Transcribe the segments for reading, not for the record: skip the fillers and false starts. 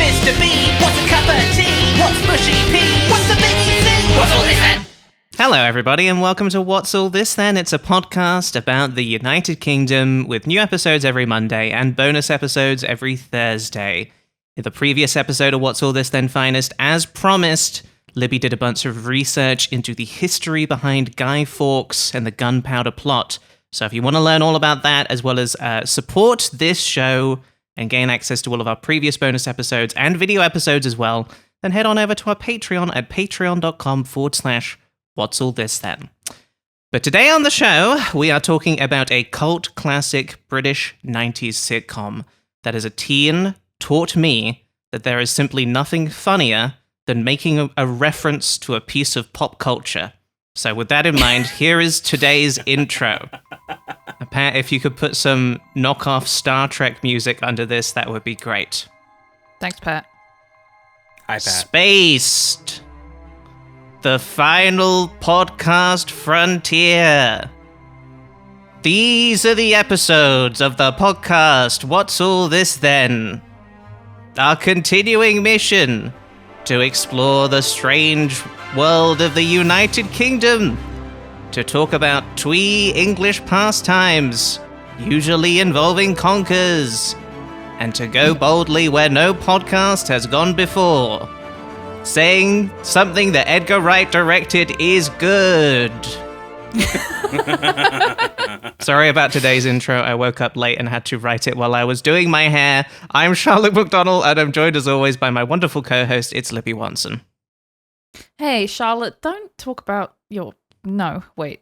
Mr. B? What's a cup of tea? What's mushy pea? What's the biggie thing? What's all this then? Hello, everybody, and welcome to What's All This Then? It's a podcast about the United Kingdom with new episodes every Monday and bonus episodes every Thursday. In the previous episode of What's All This Then Finest, as promised, Libby did a bunch of research into the history behind Guy Fawkes and the Gunpowder Plot. So if you want to learn all about that, as well as support this show and gain access to all of our previous bonus episodes and video episodes as well, then head on over to our Patreon at patreon.com/What's All This Then? But today on the show, we are talking about a cult classic British 90s sitcom that as a teen taught me that there is simply nothing funnier than making a reference to a piece of pop culture. So with that in mind, here is today's intro. Pat, if you could put some knockoff Star Trek music under this, that would be great. Thanks, Pat. Hi, Pat. Spaced. The final podcast frontier. These are the episodes of the podcast What's All This Then? Our continuing mission to explore the strange world of the United Kingdom, to talk about twee English pastimes, usually involving conkers, and to go boldly where no podcast has gone before. Saying something that Edgar Wright directed is good. Sorry about today's intro. I woke up late and had to write it while I was doing my hair. I'm Charlotte McDonald, and I'm joined as always by my wonderful co-host, it's Libby Watson. Hey, Charlotte, don't talk about your... No, wait.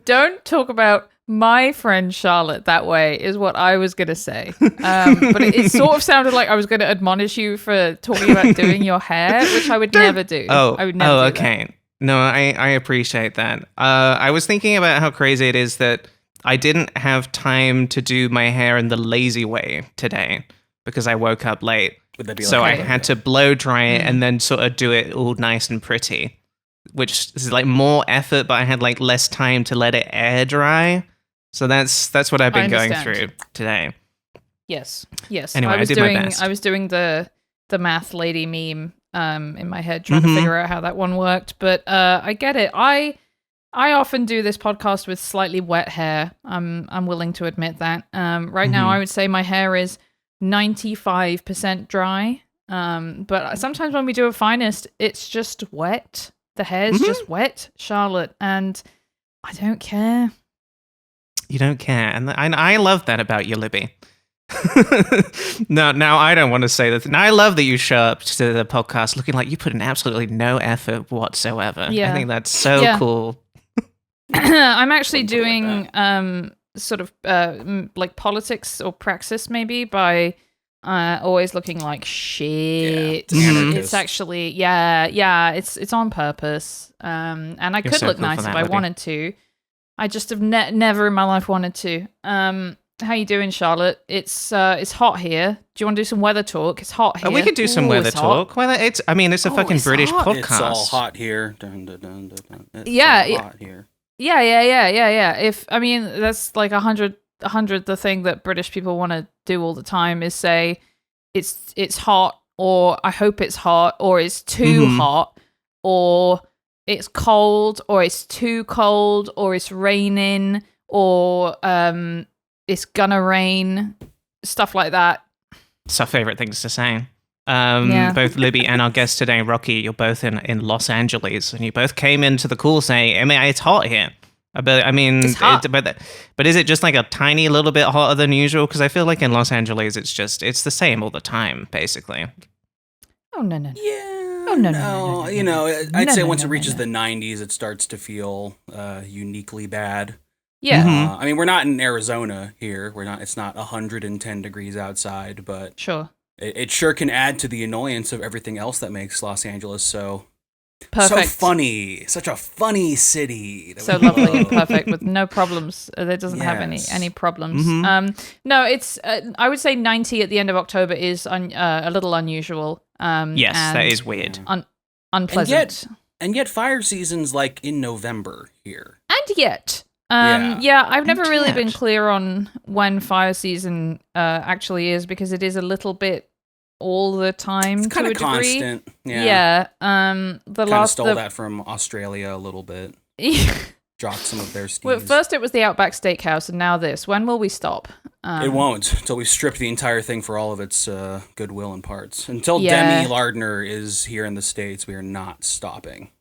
don't talk about my friend Charlotte that way, is what I was going to say. But it sort of sounded like I was going to admonish you for talking about doing your hair, which I would never do. I would never do okay. that. No, I appreciate that. I was thinking about how crazy it is that I didn't have time to do my hair in the lazy way today because I woke up late. Would that be So like I had to blow dry it and then sort of do it all nice and pretty, which is like more effort, but I had like less time to let it air dry. So that's what I've been going through today. Yes. Anyway, I did my best. I was doing the math lady meme in my head, trying to figure out how that one worked. But I get it. I often do this podcast with slightly wet hair. I'm willing to admit that. Right now, I would say my hair is 95% dry. But sometimes when we do a finest, it's just wet. The hair's just wet, Charlotte, and I don't care. You don't care, and I love that about you, Libby. Now I don't want to say that. And I love that you show up to the podcast looking like you put in absolutely no effort whatsoever. Yeah. I think that's so cool. I'm actually doing sort of like politics or praxis maybe by always looking like shit. It's actually it's on purpose. And I could look nice if I wanted to. I just have never in my life wanted to. How you doing, Charlotte? It's hot here. Do you want to do some weather talk? It's hot here. We could do some weather talk. Well, it's a fucking British hot. podcast. It's all hot here. Dun, dun, dun, dun, dun. It's all hot here. Yeah. That's like 100. The thing that British people want to do all the time is say it's hot, or I hope it's hot, or it's too hot, or it's cold, or it's too cold, or it's raining, or it's gonna rain, stuff like that. It's our favorite things to say. Both Libby and our guest today, Rocky, you're both in Los Angeles, and you both came into the call saying, it's hot here. But it's hot. But is it just like a tiny little bit hotter than usual? Because I feel like in Los Angeles, it's the same all the time, basically. Oh, no. Yeah. Oh, no. You know, I'd say once it reaches the 90s, it starts to feel uniquely bad. Yeah. I mean, we're not in Arizona here. It's not 110 degrees outside, but sure. It sure can add to the annoyance of everything else that makes Los Angeles so perfect. So funny. Such a funny city. So lovely and perfect with no problems. It doesn't have any problems. No, it's I would say 90 at the end of October is a little unusual. Yes, that is weird. Unpleasant. And yet fire season's like in November here. And yet Yeah, I've never really been Yet. clear on when fire season actually is, because it is a little bit all the time It's to kind a of degree. constant. Yeah. The Kind of last stole that from Australia a little bit. Dropped some of their steeds. Well, first it was the Outback Steakhouse, and now this. When will we stop? It won't until we strip the entire thing for all of its goodwill and parts. Until Yeah. Demi Lardner is here in the States, we are not stopping.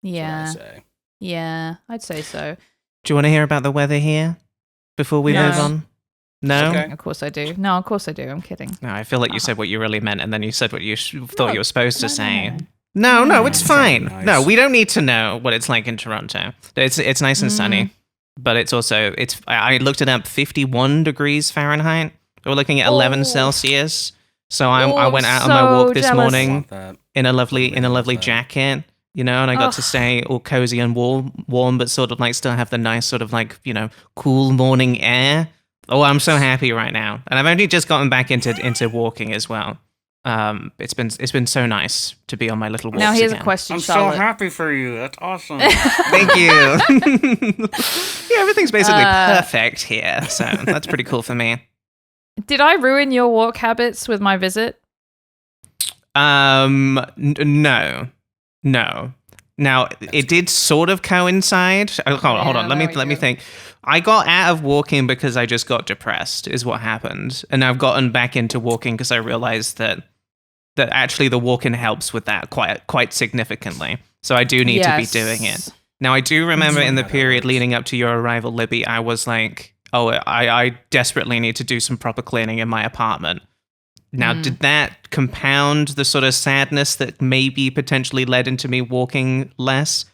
Yeah. That's what I say. Yeah, I'd say so. Do you want to hear about the weather here before we No. move on? No? Okay. Of course I do. No, of course I do. I'm kidding. No, I feel like you said what you really meant, and then you said what you thought No, you were supposed to no, say. no. No, it's fine. Nice. No, we don't need to know what it's like in Toronto. It's nice and sunny, but it's also I looked it up, 51 degrees Fahrenheit. We're looking at 11 Oh. Celsius. So I Oh, went out on so my walk this jealous. morning Want that. in a lovely that. jacket, and I got to Ugh. stay all cozy and warm, but sort of like still have the nice sort of like cool morning air. Oh, I'm so happy right now, and I've only just gotten back into walking as well. It's been so nice to be on my little walks Now here's again. a question, I'm Charlotte. so happy for you. That's awesome. Thank you. Yeah, everything's basically perfect here, so that's pretty cool for me. Did I ruin your walk habits with my visit? No. Now it did sort of coincide. Hold on. Let there we me go. think. I got out of walking because I just got depressed, is what happened, and I've gotten back into walking because I realized that actually the walking helps with that quite significantly. So I do need to be doing it. Now I do remember in the period leading up to your arrival, Libby, I was like, oh, I desperately need to do some proper cleaning in my apartment. Now, did that compound the sort of sadness that maybe potentially led into me walking less?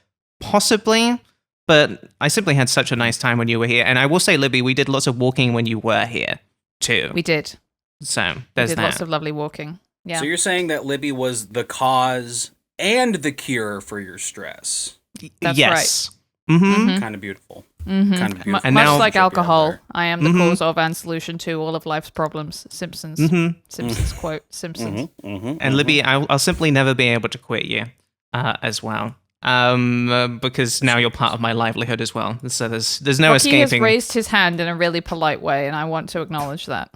Possibly. But I simply had such a nice time when you were here. And I will say, Libby, we did lots of walking when you were here, too. We did. So, We there's did that. lots of lovely walking. Yeah. So you're saying that Libby was the cause and the cure for your stress. That's yes. Right. Mm-hmm. Mhm. Kind of beautiful. Mm-hmm. Kind of beautiful. And Much now- like Should be out alcohol, there. I am the cause of and solution to all of life's problems. Simpsons. Mm-hmm. Simpsons quote. Simpsons. And Libby, I'll simply never be able to quit you as well. Because now you're part of my livelihood as well. So there's no Rocky has escaping. raised his hand in a really polite way, and I want to acknowledge that.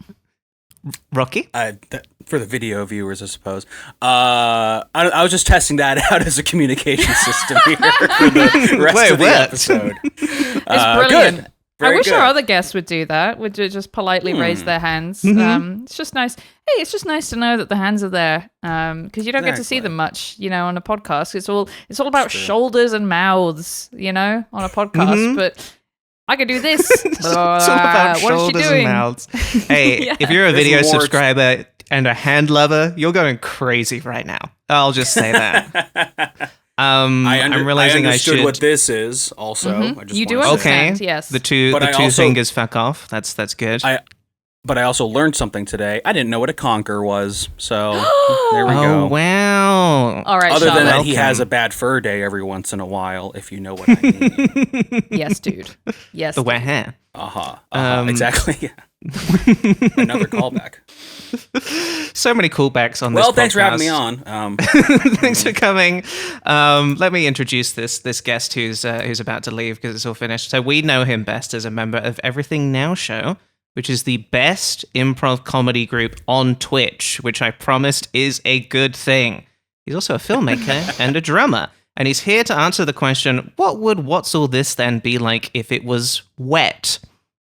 Rocky? For the video viewers, I suppose. I was just testing that out as a communication system here for the rest Wait, of the what? episode. It's brilliant. Good. I Very wish good. our other guests would do that. Would just politely raise their hands. It's just nice. Hey, it's just nice to know that the hands are there. Because you don't get to see Exactly. them much, on a podcast. It's all about true. shoulders and mouths, on a podcast. But I could do this. It's all about what is she shoulders doing? and mouths. Hey, Yeah. if you're a There's video rewards. subscriber and a hand lover, you're going crazy right now. I'll just say that. I'm realizing I I understood should. what this is. Also, I just You do wanted to say- understand. Okay. Yes. The two But I also- fingers fuck off. That's good. But I also learned something today. I didn't know what a conker was. So there we oh go. wow. All right, Other than Charlotte. that, he has Welcome. a bad fur day every once in a while, if you know what I mean. Yes, dude. Yes. The wet hair. Exactly. Yeah. Another callback. So many callbacks on this. Well, thanks for having me podcast. on. Thanks for coming. Let me introduce this guest who's about to leave because it's all finished. So we know him best as a member of Everything Now Show, which is the best improv comedy group on Twitch, which I promised is a good thing. He's also a filmmaker and a drummer, and he's here to answer the question, what would What's All This Then be like if it was wet?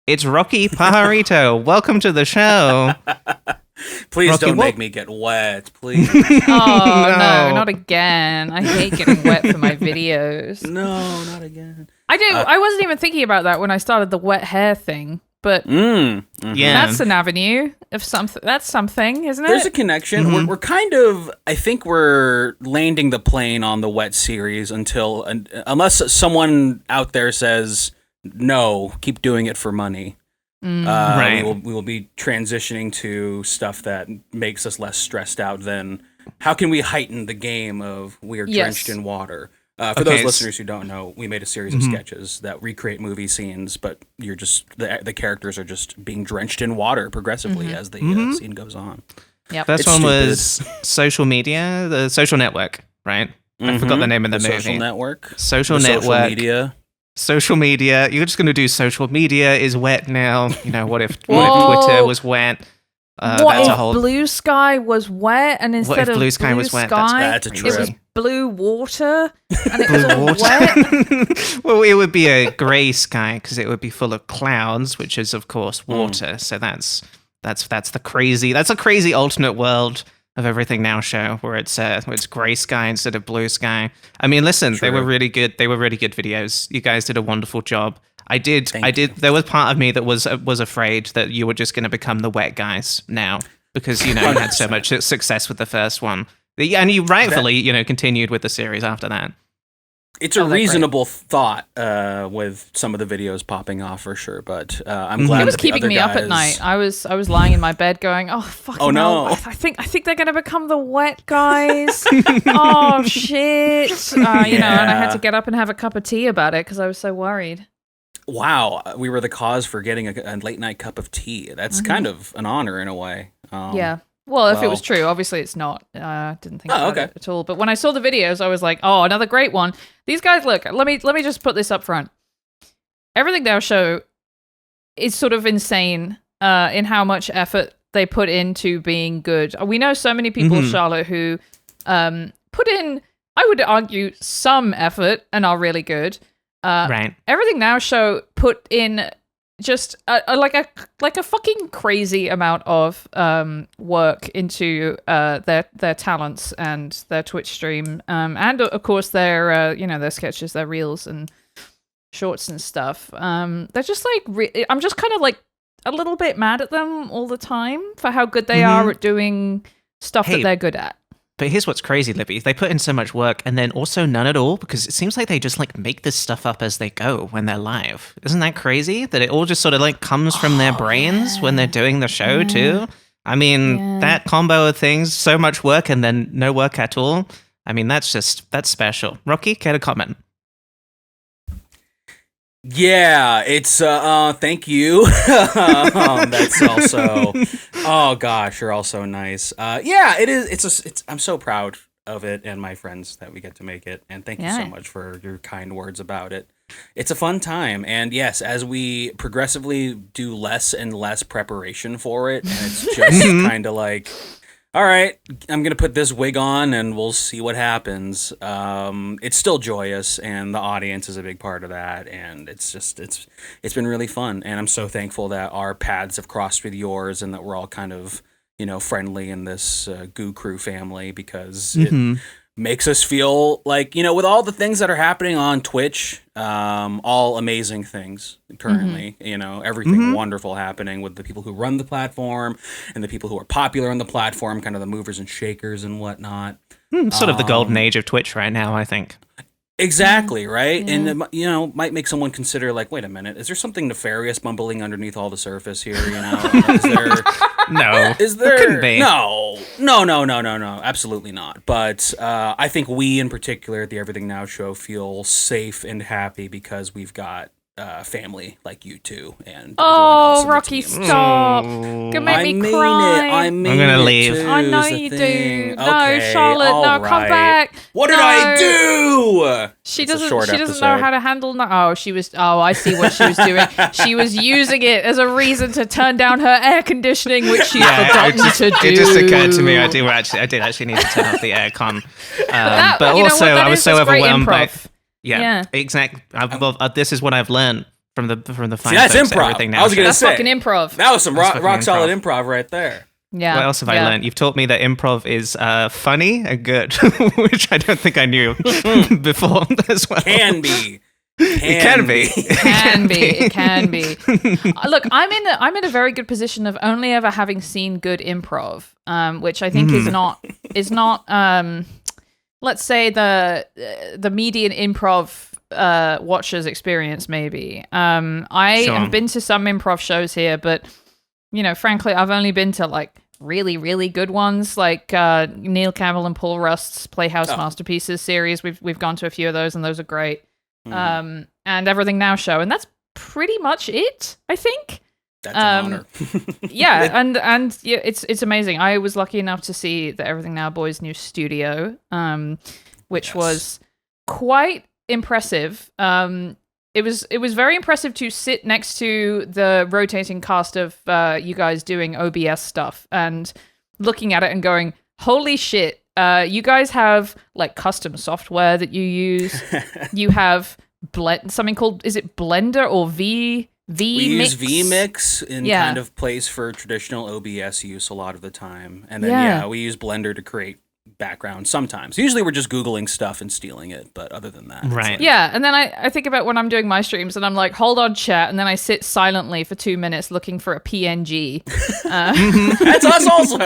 It's Rocky Pajarito. Welcome to the show. Please Rocky, don't what- make me get wet, please. Oh, no, No. not again. I hate getting wet for my videos. No, not again. I do. I wasn't even thinking about that when I started the wet hair thing, but Yeah. that's an avenue of something. That's something, isn't it? There's a connection. We're kind of, I think we're landing the plane on the wet series unless someone out there says, no, keep doing it for money. Right. We will be transitioning to stuff that makes us less stressed out than how can we heighten the game of we are Yes. drenched in water. For Okay, those s- listeners who don't know, we made a series of sketches that recreate movie scenes, but you're just the characters are just being drenched in water progressively as the scene goes on. Yep. First It's one stupid. was Social Media, the Social Network, right? I forgot the name of the movie. Social network, Social the Network. social media. social media. You're just going to do social media is wet now. You know, what if Twitter was wet? What that's if a whole... blue sky was wet, and instead of blue sky was wet? That's a it was trip. blue water, and it was Blue all water? wet? Well, it would be a grey sky because it would be full of clouds, which is of course water. So that's a crazy alternate world of Everything Now show where it's grey sky instead of blue sky. I mean, listen, they were really good. They were really good videos. You guys did a wonderful job. I did. There was part of me that was afraid that you were just going to become the wet guys now because you had so much success with the first one, and you rightfully continued with the series after that. It's a reasonable thought with some of the videos popping off for sure, but I'm glad it was that the keeping other me up at guys- night. I was lying in my bed going, "Oh fucking Oh, no. hell. I think they're gonna become the wet guys." Oh shit! And I had to get up and have a cup of tea about it because I was so worried. Wow, we were the cause for getting a late night cup of tea. That's kind of an honor in a way. Yeah. Well, if it was true, obviously it's not. Didn't think about it at all. But when I saw the videos, I was like, "Oh, another great one." These guys, look. Let me just put this up front. Everything Now show is sort of insane in how much effort they put into being good. We know so many people, Charlotte, who put in, I would argue, some effort and are really good. Right. Everything Now show put in just like a fucking crazy amount of work into their talents and their Twitch stream, and of course their their sketches, their reels and shorts and stuff. They're just like I'm just kind of like a little bit mad at them all the time for how good they are at doing stuff that they're good at. But here's what's crazy, Libby. They put in so much work and then also none at all because it seems like they just like make this stuff up as they go when they're live. Isn't that crazy? That it all just sort of like comes from their brains when they're doing the show too? I mean, that combo of things, so much work and then no work at all. I mean, that's special. Rocky, care to comment? Yeah, it's thank you. That's also oh gosh, you're all so nice. Yeah, it is. It's I'm so proud of it and my friends that we get to make it, and thank you so much for your kind words about it. It's a fun time, and yes, as we progressively do less and less preparation for it, and it's just kind of like, all right, I'm going to put this wig on and we'll see what happens. It's still joyous, and the audience is a big part of that, and it's been really fun, and I'm so thankful that our paths have crossed with yours and that we're all kind of, friendly in this Goo Crew family because it makes us feel like, with all the things that are happening on Twitch, all amazing things currently, everything wonderful happening with the people who run the platform and the people who are popular on the platform, kind of the movers and shakers and whatnot. Sort of the golden age of Twitch right now, I think. Exactly, right? Yeah. And, might make someone consider, like, wait a minute, is there something nefarious bumbling underneath all the surface here, Is there... No. Is there... It couldn't be. No, absolutely not. But I think we, in particular, at the Everything Now show, feel safe and happy because we've got family like you two and oh, Rocky, stop! Gonna make me cry. I'm gonna leave. I know you do. No, Charlotte, no, come back. What did I do? She doesn't know how to handle. I see what she was doing. She was using it as a reason to turn down her air conditioning, which she's forgotten to do. It just occurred to me I did actually need to turn off the aircon. But also, I was so overwhelmed by. Yeah, exactly. This is what I've learned from the fine that's folks improv. Everything Now. I was going to say fucking improv. That was some rock solid improv right there. Yeah. What else have I learned? You've taught me that improv is funny and good, which I don't think I knew before as well. Can be. It can be. Look, I'm in a very good position of only ever having seen good improv, which I think is not let's say the median improv watcher's experience, maybe. I have been to some improv shows here, but frankly, I've only been to like really, really good ones, like Neil Campbell and Paul Rust's Playhouse Masterpieces series. We've gone to a few of those, and those are great. And Everything Now show, and that's pretty much it, I think. That's an honor. Yeah, and yeah, it's amazing. I was lucky enough to see the Everything Now boys' new studio, which was quite impressive. it was very impressive to sit next to the rotating cast of you guys doing OBS stuff and looking at it and going, holy shit, you guys have like custom software that you use. You have something called, is it Blender or VMix? We use VMix in kind of place for traditional OBS use a lot of the time. And then, we use Blender to create background sometimes. Usually we're just Googling stuff and stealing it, but other than that. Right. Like, yeah, and then I think about when I'm doing my streams and I'm like, hold on, chat, and then I sit silently for 2 minutes looking for a PNG. That's us also.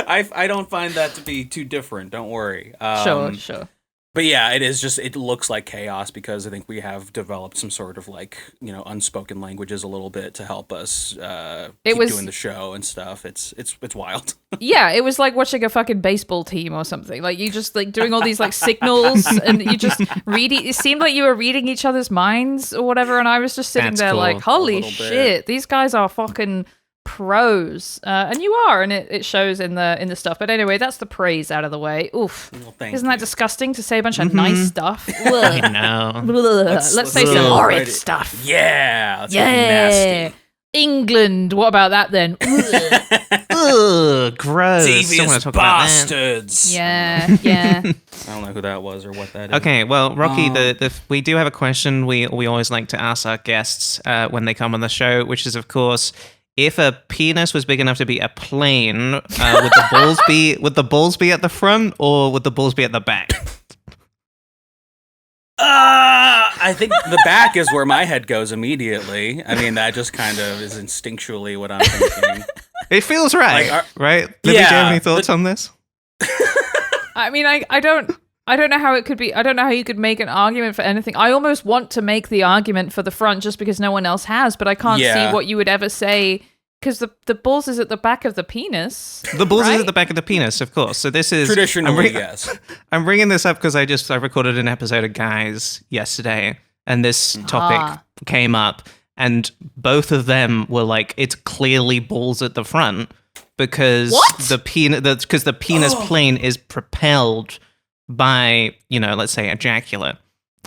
I don't find that to be too different. Don't worry. Sure. But yeah, it looks like chaos because I think we have developed some sort of like, unspoken languages a little bit to help us keep doing the show and stuff. It's wild. Yeah, it was like watching a fucking baseball team or something. Like you just like doing all these like signals and you just reading. It seemed like you were reading each other's minds or whatever. And I was just sitting there like, holy shit, these guys are fucking pros, and you are, and it shows in the stuff. But anyway, that's the praise out of the way. Oof, isn't that disgusting to say a bunch of nice stuff? I know. Let's say some horrid stuff. Yeah, let's get nasty. England, what about that then? Ugh, gross. Devious bastards. Yeah. I don't know who that was or what that is. Okay, well, Rocky, we do have a question we always like to ask our guests when they come on the show, which is, of course, if a penis was big enough to be a plane, would the balls be at the front or would the balls be at the back? I think the back is where my head goes immediately. I mean, that just kind of is instinctually what I'm thinking. It feels right, like, right? Libby, do you have any thoughts on this? I mean, I don't know how it could be. I don't know how you could make an argument for anything. I almost want to make the argument for the front just because no one else has, but I can't see what you would ever say because the balls is at the back of the penis. The balls is at the back of the penis, of course. So this is traditionally, yes. I'm bringing this up because I recorded an episode of Guys yesterday, and this topic came up, and both of them were like, "It's clearly balls at the front because the penis plane is propelled by, let's say, ejaculate."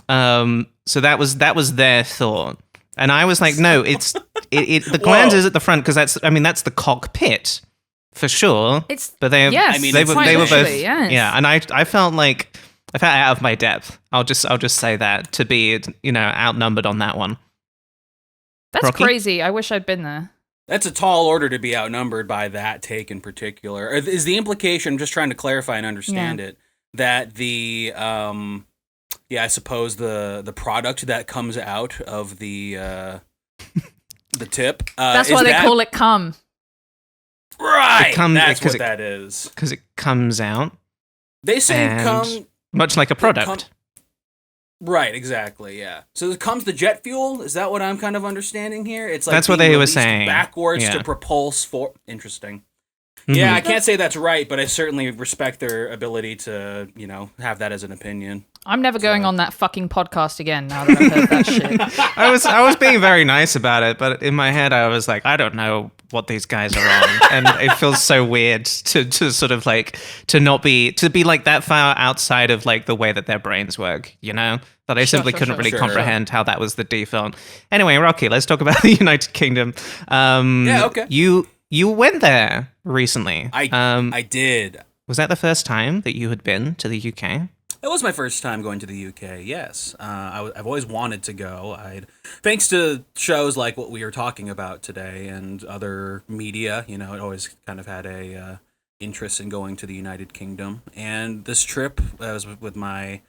So that was their thought, and I was like, no, the gland is at the front because that's the cockpit for sure. But they were both and I felt out of my depth. I'll just say that to be outnumbered on that one. That's Rocky? crazy. I wish I'd been there. That's a tall order to be outnumbered by that take in particular. Is the implication? I'm just trying to clarify and understand it. That the I suppose the product that comes out of the tip. That's why they call it cum. Right. That's what that is. Because it comes out. They say cum, much like a product. Right. Exactly. Yeah. So it comes the jet fuel. Is that what I'm kind of understanding here? It's like that's what they were saying. Backwards to propulse for. Interesting. Mm-hmm. Yeah, I can't say that's right, but I certainly respect their ability to, have that as an opinion. I'm never going on that fucking podcast again now that I've heard that shit. I was being very nice about it, but in my head I was like, I don't know what these guys are on, and it feels so weird to sort of like to be like that far outside of like the way that their brains work, that I simply couldn't really comprehend how that was the default. Anyway, Rocky, let's talk about the United Kingdom. Okay. You went there recently. I did. Was that the first time that you had been to the UK? It was my first time going to the UK, yes. I've always wanted to go. Thanks to shows like what we were talking about today and other media, it always kind of had a interest in going to the United Kingdom. And this trip, I was with my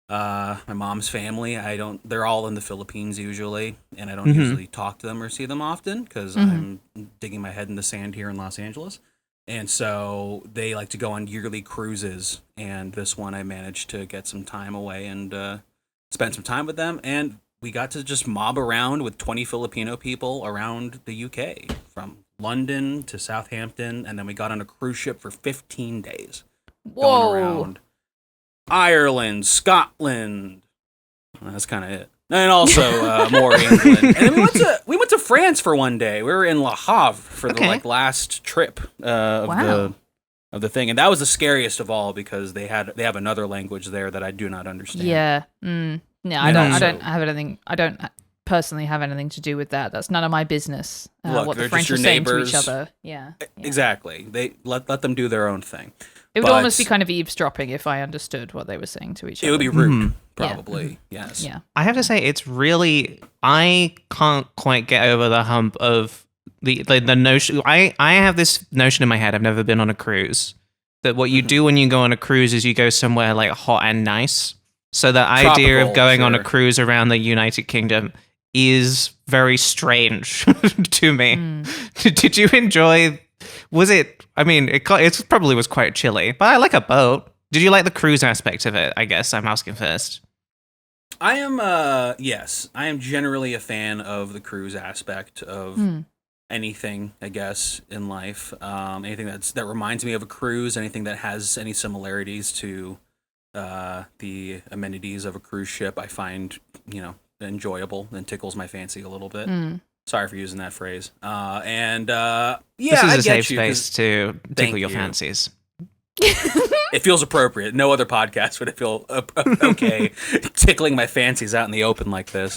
mom's family. They're all in the Philippines usually, and I don't usually talk to them or see them often because I'm digging my head in the sand here in Los Angeles. And so they like to go on yearly cruises, and this one I managed to get some time away and spend some time with them, and we got to just mob around with 20 Filipino people around the UK, from London to Southampton, and then we got on a cruise ship for 15 days. Whoa. Going around Ireland, Scotland. That's kind of it. And also more England. And then we went to France for one day. We were in Le Havre for the last trip of the thing, and that was the scariest of all because they have another language there that I do not understand. Yeah, Yeah, I don't have anything. I don't personally have anything to do with that. That's none of my business. Look, what they're the French just your are saying to neighbors. each other. Yeah. Exactly. They let them do their own thing. It would almost be kind of eavesdropping if I understood what they were saying to each other. It would be rude, probably. Yeah. Yes. Yeah. I have to say, it's really, I can't quite get over the hump of the notion. I have this notion in my head. I've never been on a cruise. That what you do when you go on a cruise is you go somewhere like hot and nice. So the idea Tropical, of going on a sure. cruise around the United Kingdom is very strange to me. Did you enjoy? Was it? I mean, it probably was quite chilly, but I like a boat. Did you like the cruise aspect of it? I guess I'm asking first. I am. Yes, I am generally a fan of the cruise aspect of anything, I guess, in life. Anything that reminds me of a cruise. Anything that has any similarities to the amenities of a cruise ship, I find enjoyable and tickles my fancy a little bit. Sorry for using that phrase. Yeah, This is I a get safe you, space to tickle your you. fancies. It feels appropriate. No other podcast would it feel okay tickling my fancies out in the open like this.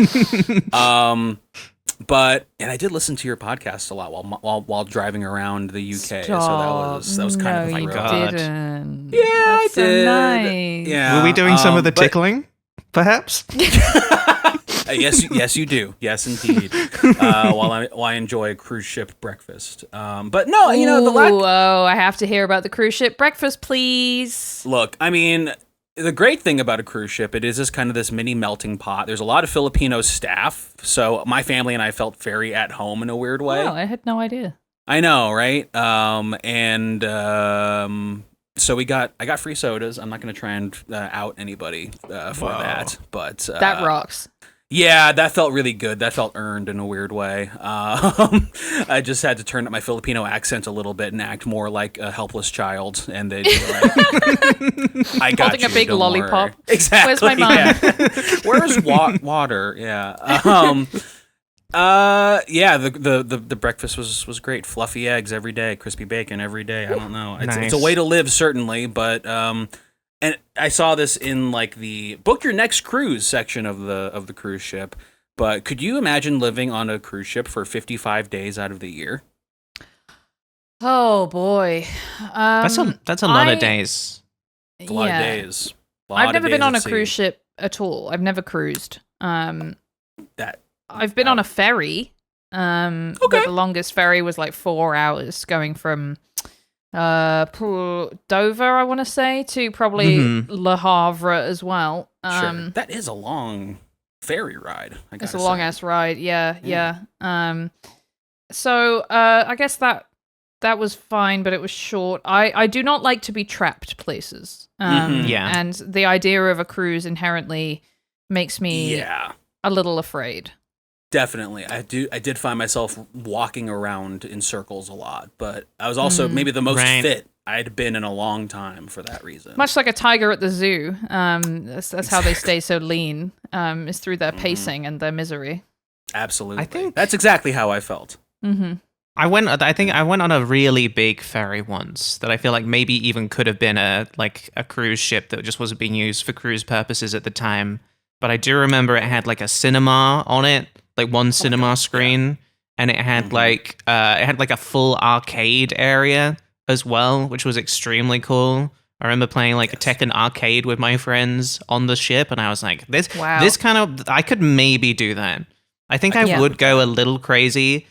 But I did listen to your podcast a lot while driving around the UK. Stop. So that was kind of no, a you thrill. God. didn't. Yeah, I That's so did. nice. Yeah. Were we doing some of the but- tickling, perhaps? Yes, you do. Yes, indeed. While I enjoy a cruise ship breakfast. But no, the lack. Oh, I have to hear about the cruise ship breakfast, please. Look, I mean, the great thing about a cruise ship, it is just kind of this mini melting pot. There's a lot of Filipino staff, so my family and I felt very at home in a weird way. Wow, I had no idea. I know, right? So I got free sodas. I'm not going to try and out anybody for that, but That rocks. yeah, that felt really good. That felt earned in a weird way. I just had to turn up my Filipino accent a little bit and act more like a helpless child, and they'd be like, "I got Holding you, a big don't lollipop. worry." Exactly. Where's my mom? Yeah. Where's water? Yeah. Yeah. The breakfast was great. Fluffy eggs every day, crispy bacon every day. I don't know. It's Nice. a way to live, certainly, but and I saw this in like the book your next cruise section of the cruise ship. But could you imagine living on a cruise ship for 55 days out of the year? Oh boy, That's a lot of days. It's a lot of days. I've never been on a sea. cruise ship at all. I've never cruised. That I've been on a ferry. But the longest ferry was like 4 hours going from Dover, I want to say, to probably Le Havre as well. sure. That is a long ferry ride. It's a long ass ride. Yeah. So I guess that was fine, but it was short. I do not like to be trapped places. Yeah. And the idea of a cruise inherently makes me a little afraid. Definitely. I did find myself walking around in circles a lot, but I was also maybe the most fit I'd been in a long time for that reason. Much like a tiger at the zoo. That's how they stay so lean, is through their pacing and their misery. Absolutely. I think that's exactly how I felt. Mm-hmm. I think I went on a really big ferry once that I feel like maybe even could have been a cruise ship that just wasn't being used for cruise purposes at the time. But I do remember it had like a cinema on it, like one cinema screen, and it had like a full arcade area as well, which was extremely cool. I remember playing like a Tekken arcade with my friends on the ship, and I was like, this kind of, I could maybe do that. I think I would go a little crazy,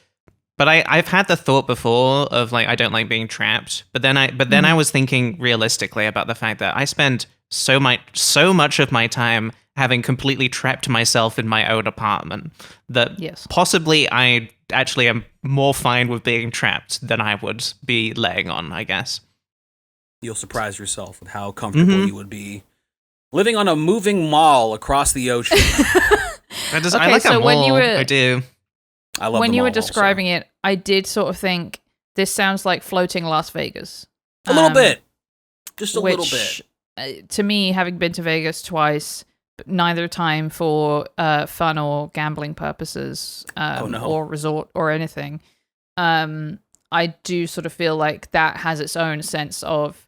but I've had the thought before of like, I don't like being trapped. But then I was thinking realistically about the fact that I spend so much of my time having completely trapped myself in my own apartment that possibly I actually am more fine with being trapped than I would be laying on, I guess. You'll surprise yourself with how comfortable you would be living on a moving mall across the ocean. I like a mall. I do. I love when the you were mall describing it, I did sort of think this sounds like floating Las Vegas. A little bit. Just a little bit. To me, having been to Vegas twice, but neither time for fun or gambling purposes, or resort or anything, I do sort of feel like that has its own sense of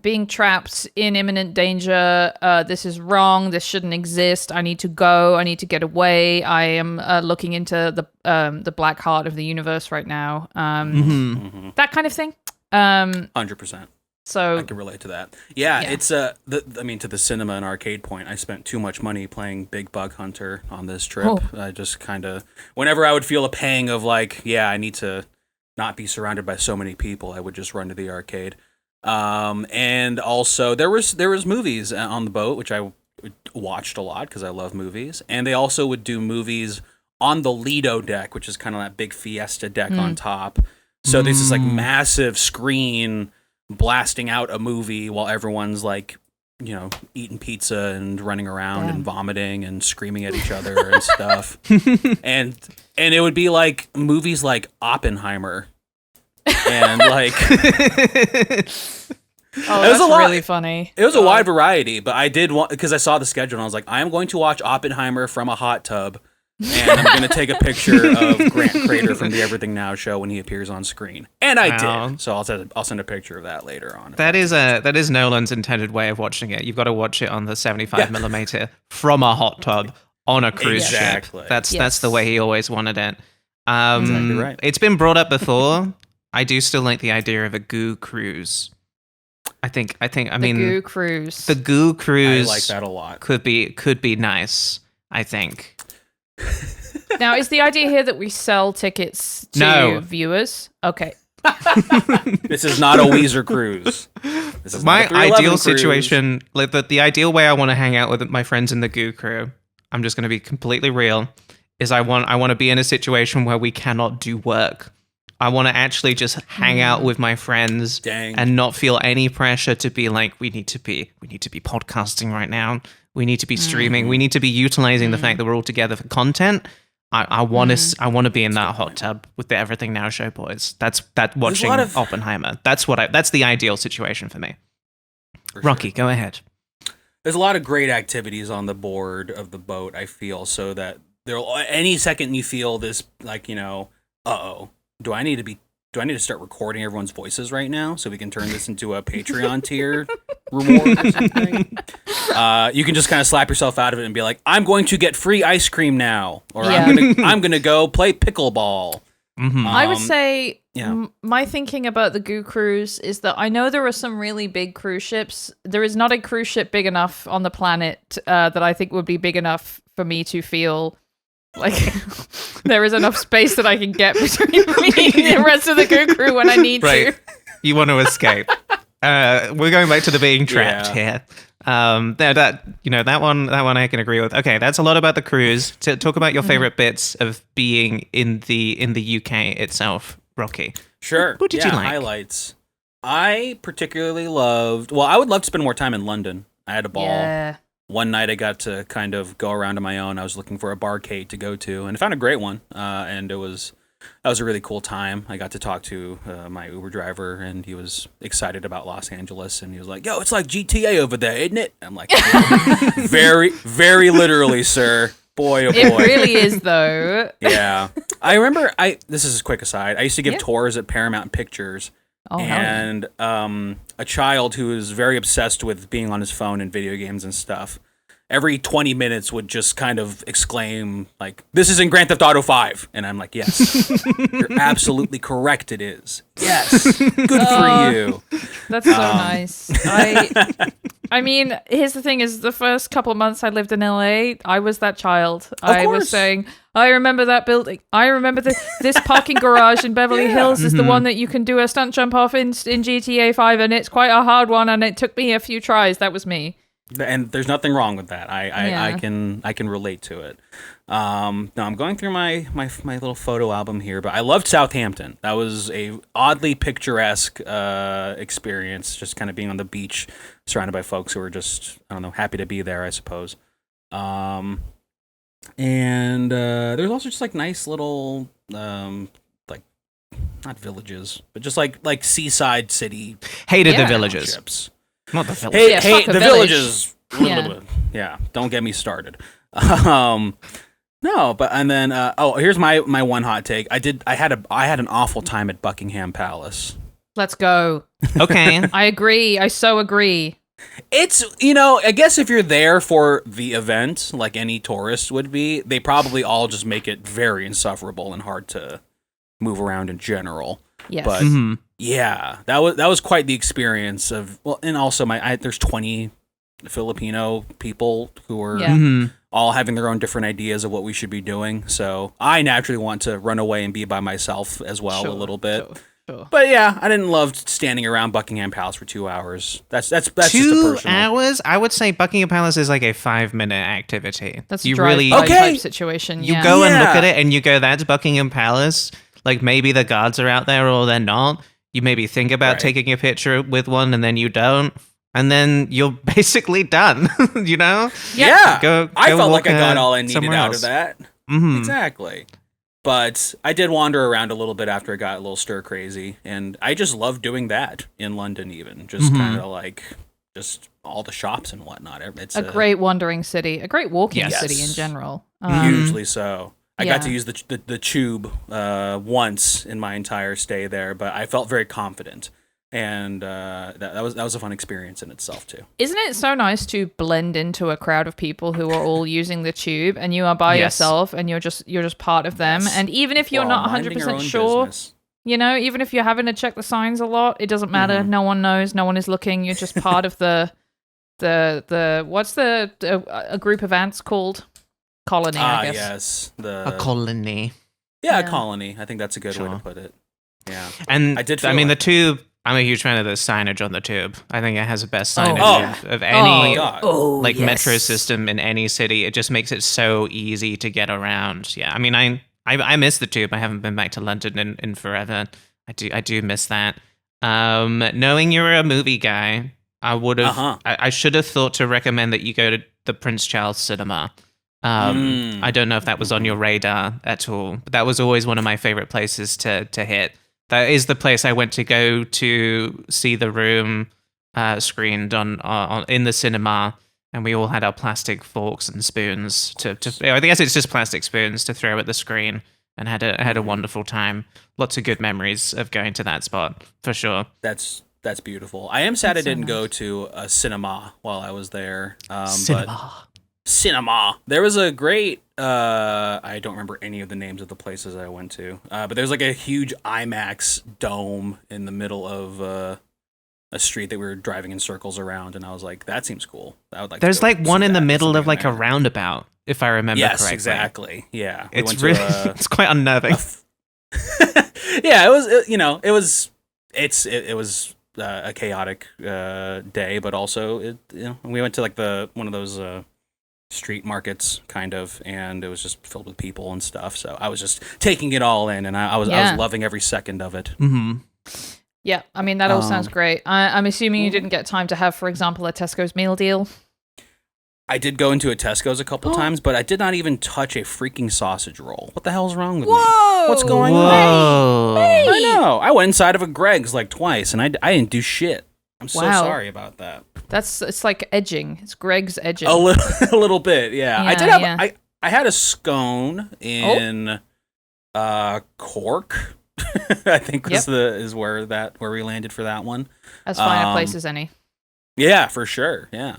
being trapped in imminent danger. This is wrong. This shouldn't exist. I need to go. I need to get away. I am looking into the black heart of the universe right now. That kind of thing. 100%. So I can relate to that. Yeah. It's to the cinema and arcade point, I spent too much money playing Big Bug Hunter on this trip. I just kind of, whenever I would feel a pang of like, I need to not be surrounded by so many people, I would just run to the arcade. And also there was movies on the boat, which I watched a lot because I love movies. And they also would do movies on the Lido deck, which is kind of that big Fiesta deck on top. So there's this like massive screen blasting out a movie while everyone's like, eating pizza and running around and vomiting and screaming at each other and stuff. And it would be like movies like Oppenheimer. And like it was really funny. It was a wide variety, but I did want, because I saw the schedule and I was like, I am going to watch Oppenheimer from a hot tub. And I'm going to take a picture of Grant Crater from the Everything Now show when he appears on screen. And I did. So I'll send a picture of that later on. That is Nolan's intended way of watching it. You've got to watch it on the 75 millimeter from a hot tub on a cruise ship. That's the way he always wanted it. Exactly right. It's been brought up before. I do still like the idea of a goo cruise. I mean goo cruise. The goo cruise. I like that a lot. Could be nice, I think. Now, is the idea here that we sell tickets to viewers? Okay. This is not a Weezer cruise. This is my ideal cruise. situation. Like the ideal way I want to hang out with my friends in the goo crew. I'm just going to be completely real. Is I want to be in a situation where we cannot do work. I want to actually just hang out with my friends and not feel any pressure to be like, we need to be podcasting right now. We need to be streaming. We need to be utilizing the fact that we're all together for content. I want to be in that hot tub with the Everything Now show boys. That's watching Oppenheimer. That's the ideal situation for me. Rocky, go ahead. There's a lot of great activities on the board of the boat, I feel, so that any second you feel this, like, do I need to start recording everyone's voices right now so we can turn this into a Patreon tier reward or something? You can just kind of slap yourself out of it and be like, I'm going to get free ice cream now, or I'm gonna go play pickleball. I would say my thinking about the Goo Cruise is that I know there are some really big cruise ships. There is not a cruise ship big enough on the planet that I think would be big enough for me to feel like there is enough space that I can get between me and the rest of the Goo Crew when I need to. You want to escape. We're going back to the being trapped here. That one I can agree with. Okay, that's a lot about the cruise. To talk about your favorite bits of being in the UK itself, Rocky. Sure. What did you like? Highlights. I particularly loved. Well, I would love to spend more time in London. I had a ball. Yeah. One night I got to kind of go around on my own. I was looking for a barcade to go to, and I found a great one. And that was a really cool time. I got to talk to my Uber driver, and he was excited about Los Angeles, and he was like, "Yo, it's like GTA over there, isn't it?" I'm like, "Very, very literally, sir. Boy, oh boy." It really is, though. Yeah. I remember, this is a quick aside, I used to give tours at Paramount Pictures, and a child who was very obsessed with being on his phone and video games and stuff, every 20 minutes would just kind of exclaim, like, "This is in Grand Theft Auto 5." And I'm like, "Yes, you're absolutely correct, it is. Yes, good for you." That's so nice. I mean, here's the thing: is the first couple of months I lived in LA, I was that child. I was saying, "I remember that building. I remember this parking garage in Beverly Hills is the one that you can do a stunt jump off in GTA 5, and it's quite a hard one, and it took me a few tries." That was me. And there's nothing wrong with that. I can relate to it. Now I'm going through my little photo album here, but I loved Southampton. That was a oddly picturesque experience, just kind of being on the beach, surrounded by folks who were just, I don't know, happy to be there, I suppose. And there's also just like nice little like, not villages, but just like seaside city. Hated the villages. Not the villages. Hey, the villages. Yeah. Yeah, don't get me started. No, but and then here's my one hot take. I had an awful time at Buckingham Palace. Let's go. Okay. I agree. I so agree. It's, I guess if you're there for the event, like any tourist would be, they probably all just make it very insufferable and hard to move around in general. Yes. But yeah, that was quite the experience of, and also there's 20 Filipino people who are all having their own different ideas of what we should be doing. So I naturally want to run away and be by myself as well a little bit. Sure. But yeah, I didn't love standing around Buckingham Palace for 2 hours. That's just a personal. 2 hours? I would say Buckingham Palace is like a 5-minute activity. That's a drive-by type situation. You go and look at it, and you go, "That's Buckingham Palace." Like maybe the guards are out there, or they're not. You maybe think about taking a picture with one, and then you don't, and then you're basically done. Yeah. Go I felt like I got all I needed somewhere out else. of that. Exactly. But I did wander around a little bit after it got a little stir crazy, and I just love doing that in London even. Just kind of like just all the shops and whatnot. It's a great wandering city, a great walking city in general. Hugely so. I got to use the tube once in my entire stay there, but I felt very confident. And that was a fun experience in itself too. Isn't it so nice to blend into a crowd of people who are all using the tube, and you are by yourself, and you're just part of them? And even if you're not 100% sure, business. Even if you're having to check the signs a lot, it doesn't matter. No one knows. No one is looking. You're just part of the what's a group of ants called? Colony, I guess. Yes, a colony. Yeah, a colony. I think that's a good way to put it. Yeah, and I did. The tube. I'm a huge fan of the signage on the tube. I think it has the best signage of any metro system in any city. It just makes it so easy to get around. Yeah, I mean, I miss the tube. I haven't been back to London in forever. I do miss that. Knowing you're a movie guy, I would have. I should have thought to recommend that you go to the Prince Charles Cinema. I don't know if that was on your radar at all, but that was always one of my favorite places to hit. That is the place I went to go to see The Room screened on in the cinema, and we all had our plastic forks and spoons to I guess it's just plastic spoons to throw at the screen, and had a wonderful time. Lots of good memories of going to that spot for sure. That's beautiful. I am sad I didn't go to a cinema while I was there. Cinema. There was a great, I don't remember any of the names of the places I went to, but there's like a huge IMAX dome in the middle of a street that we were driving in circles around, and I was like, that seems cool. I would like. There's like one in the middle of like a roundabout, if I remember correctly. Yes, exactly. Yeah, it's really it's quite unnerving. Yeah, it was a chaotic day, but also we went to like one of those street markets kind of, and it was just filled with people and stuff, so I was just taking it all in, and I was loving every second of it. Yeah, I mean, that all sounds great. I'm assuming you didn't get time to have, for example, a Tesco's meal deal. I did go into a Tesco's a couple times, but I did not even touch a freaking sausage roll. What the hell's wrong with me? What's going on? I know. I went inside of a Greg's like twice, and I didn't do shit. I'm so sorry about that. It's like edging. It's Greg's edging. A little bit, yeah. I did have I had a scone in Cork. I think is where we landed for that one. As fine a place as any. Yeah, for sure. Yeah.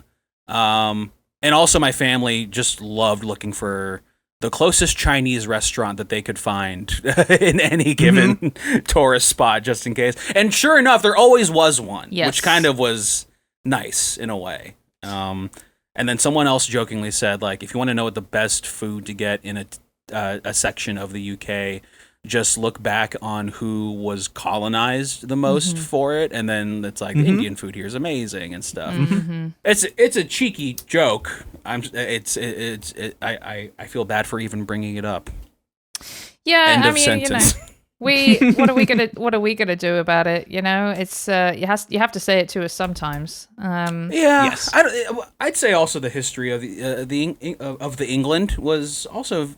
And also my family just loved looking for the closest Chinese restaurant that they could find in any given tourist spot, just in case. And sure enough, there always was one, which kind of was nice in a way. And then someone else jokingly said, like, if you want to know what the best food to get in a section of the UK, just look back on who was colonized the most for it, and then it's like the Indian food here is amazing and stuff. It's a cheeky joke. I feel bad for even bringing it up. Yeah, End of mean, sentence. what are we gonna do about it? It's you have to say it to us sometimes. Yes. I'd say also the history of the England was also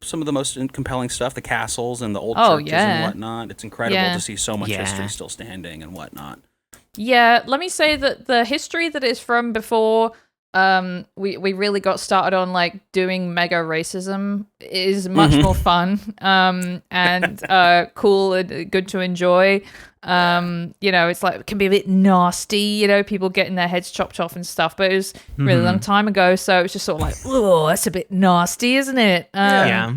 some of the most compelling stuff. The castles and the old churches and whatnot. It's incredible to see so much history still standing and whatnot. Yeah, let me say that the history that is from before we really got started on like doing mega racism. It is much more fun and cool and good to enjoy. It's like it can be a bit nasty, people getting their heads chopped off and stuff, but it was a really long time ago, so it was just sort of like, oh, that's a bit nasty, isn't it? Yeah.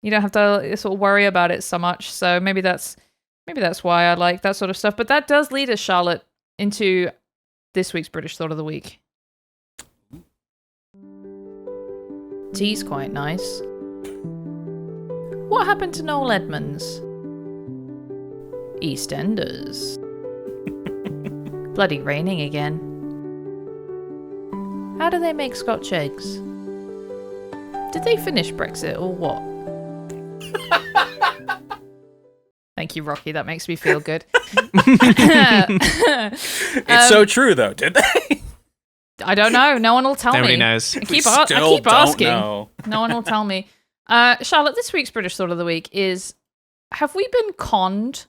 You don't have to sort of worry about it so much, so maybe that's why I like that sort of stuff. But that does lead us, Charlotte, into this week's British Thought of the Week. Tea's quite nice. What happened to Noel Edmonds? EastEnders. Bloody raining again. How do they make Scotch eggs? Did they finish Brexit or what? Thank you, Rocky. That makes me feel good. It's so true, though. Did they? I don't know. No one will tell Nobody me. knows. I keep asking. Know. No one will tell me. Charlotte, this week's British Thought of the Week is: have we been conned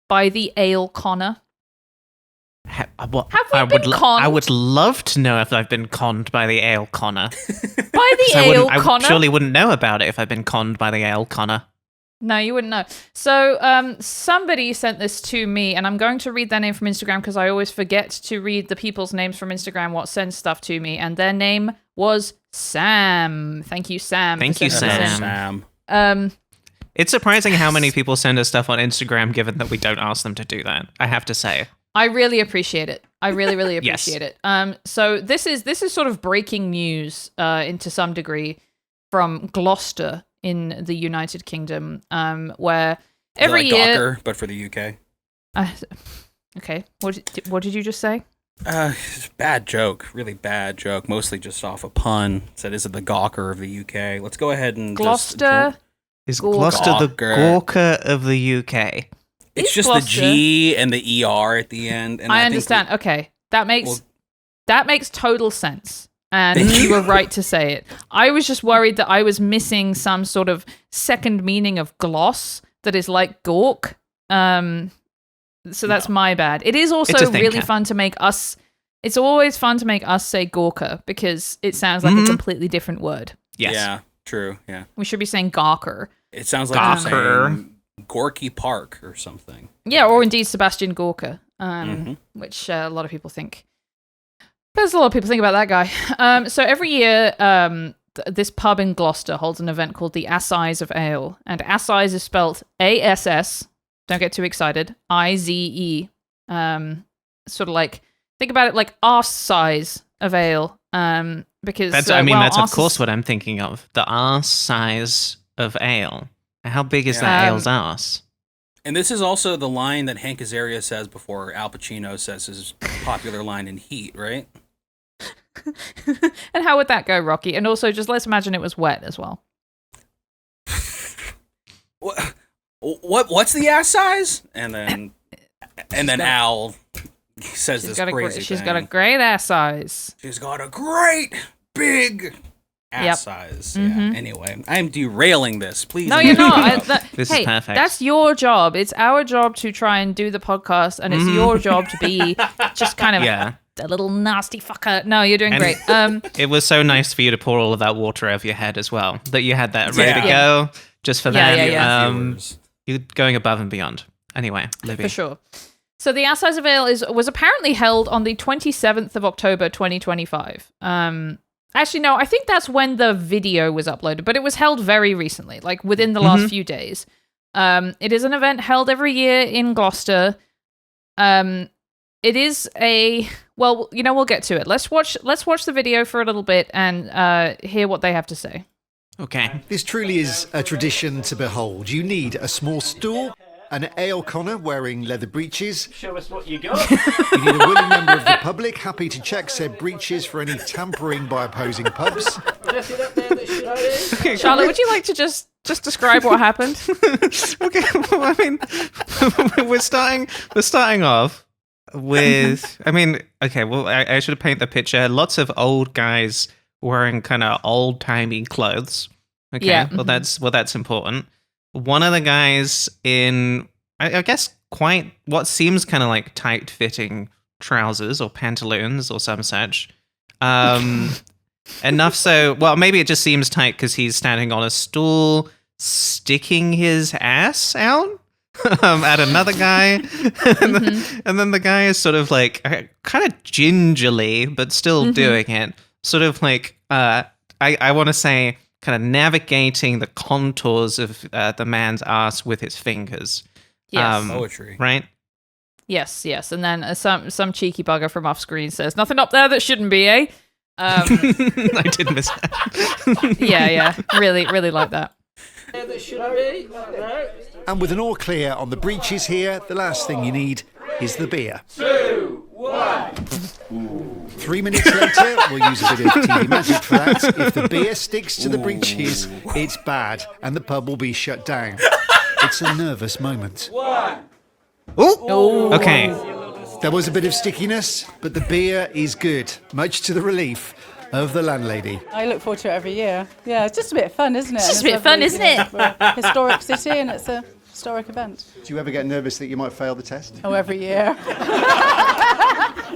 by the ale conner? Have we been conned? I would love to know if I've been conned by the ale conner. By the ale conner? I surely wouldn't know about it if I'd been conned by the ale conner. No, you wouldn't know. So somebody sent this to me, and I'm going to read their name from Instagram because I always forget to read the people's names from Instagram what sends stuff to me, and their name was Sam. Thank you, Sam. Thank you, Sam. It's surprising how many people send us stuff on Instagram, given that we don't ask them to do that. I have to say. I really appreciate it. I really, really Yes. appreciate it. So this is sort of breaking news to some degree from Gloucester in the United Kingdom, where every like year, Gawker, but for the UK. Okay, what did you just say? Bad joke, really bad joke. Mostly just off a pun. Said, "Is it the Gawker of the UK?" Let's go ahead and Gloucester. Is Gloucester the Gawker of the UK? It's just Gloucester. the G and the ER at the end. And I understand. Okay, that makes total sense. And you were right to say it. I was just worried that I was missing some sort of second meaning of gloss that is like gawk. So that's my bad. It is also really fun to make us. It's always fun to make us say gawker because it sounds like a completely different word. Yes. Yeah, true. Yeah. We should be saying gawker. It sounds like you're saying Gorky Park or something. Yeah, or indeed Sebastian Gorka, which a lot of people think. There's a lot of people think about that guy. So every year, this pub in Gloucester holds an event called the Assize of Ale. And Assize is spelled A-S-S, don't get too excited, I-Z-E. Sort of like, think about it like arse size of ale. Because that's of course what I'm thinking of. The arse size of ale. How big is that ale's arse? And this is also the line that Hank Azaria says before Al Pacino says his popular line in Heat, right? And how would that go, Rocky? And also, just let's imagine it was wet as well. What's the ass size? And then Al says this crazy thing. She's got a great ass size. She's got a great big ass size. Yeah. Anyway, I'm derailing this. Please. No, you're not. This is perfect. That's your job. It's our job to try and do the podcast, and it's your job to be just kind of a little nasty fucker. No, you're doing great. It was so nice for you to pour all of that water over your head as well. That you had that ready to go just for that. You're going above and beyond. Anyway, Libby. For sure. So the Assize of Ale was apparently held on the 27th of October, 2025. Actually, no, I think that's when the video was uploaded, but it was held very recently, like within the last few days. It is an event held every year in Gloucester. It is we'll get to it. Let's watch the video for a little bit and hear what they have to say. Okay. This truly is a tradition to behold. You need a small stool, an ale conner wearing leather breeches. Show us what you got. You need a willing member of the public happy to check said breeches for any tampering by opposing pubs. Charlotte, would you like to just describe what happened? Okay. Well, I mean, we're starting off with. I mean, okay. Well, I should paint the picture. Lots of old guys wearing kind of old-timey clothes. Okay. Yeah. Well, that's important. One of the guys in, I guess, quite what seems kind of like tight-fitting trousers or pantaloons or some such, Enough so, well, maybe it just seems tight because he's standing on a stool, sticking his ass out at another guy. And then the guy is sort of like kind of gingerly, but still doing it. Sort of like, I want to say, kind of navigating the contours of the man's ass with his fingers. Yes. Poetry. Right? Yes. And then some cheeky bugger from off screen says, "Nothing up there that shouldn't be, eh?" I did miss that. Yeah. Really like that. And with an all clear on the breeches here, the last thing you need is the beer. 2, 1. 3 minutes later, we'll use a bit of TV magic for that. If the beer sticks to the breeches, it's bad, and the pub will be shut down. It's a nervous moment. 1. Ooh. Okay. There was a bit of stickiness, but the beer is good, much to the relief of the landlady. I look forward to it every year. Yeah, it's just a bit of fun, isn't it? It's just a bit of fun, isn't it? We're a historic city and it's a historic event. Do you ever get nervous that you might fail the test? Oh, every year.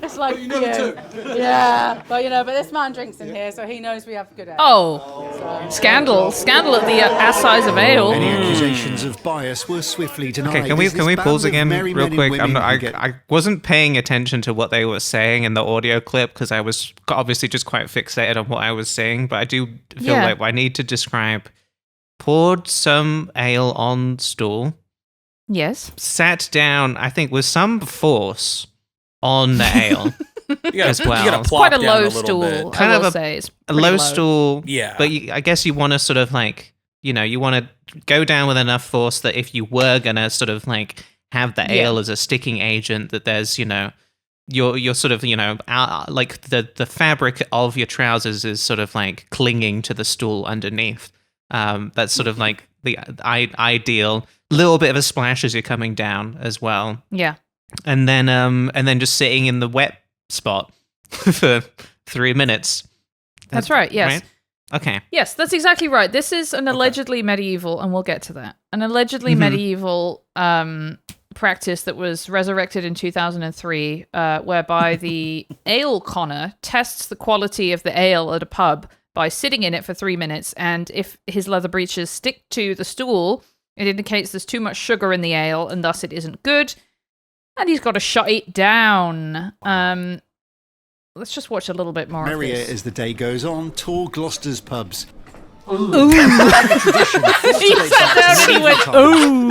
It's like, yeah. But this man drinks in here, so he knows we have good ale. Oh, scandal at the ass size of ale. Any accusations of bias were swiftly denied. Okay, can we pause again real quick? I wasn't paying attention to what they were saying in the audio clip because I was obviously just quite fixated on what I was saying, but I do feel like I need to describe. Poured some ale on stool. Yes. Sat down, I think, with some force on the ale as well. You gotta It's plop quite a down low little stool. bit. Kind I of will a- say it's A pretty low low. stool. Yeah. But I guess you want to sort of like, you want to go down with enough force that if you were going to sort of like have the ale as a sticking agent, that there's, you're sort of, like the fabric of your trousers is sort of like clinging to the stool underneath. That's sort of like the ideal. Little bit of a splash as you're coming down as well. Yeah. And then just sitting in the wet spot for 3 minutes. That's right, yes. Right? Okay. Yes, that's exactly right. This is an allegedly medieval, and we'll get to that, an allegedly medieval practice that was resurrected in 2003, whereby the ale conner tests the quality of the ale at a pub by sitting in it for 3 minutes, and if his leather breeches stick to the stool, it indicates there's too much sugar in the ale, and thus it isn't good, and he's got to shut it down. Let's just watch a little bit more of Merrier this. as the day goes on, tall Gloucester's pubs. Ooh. He sat down and he went, ooh.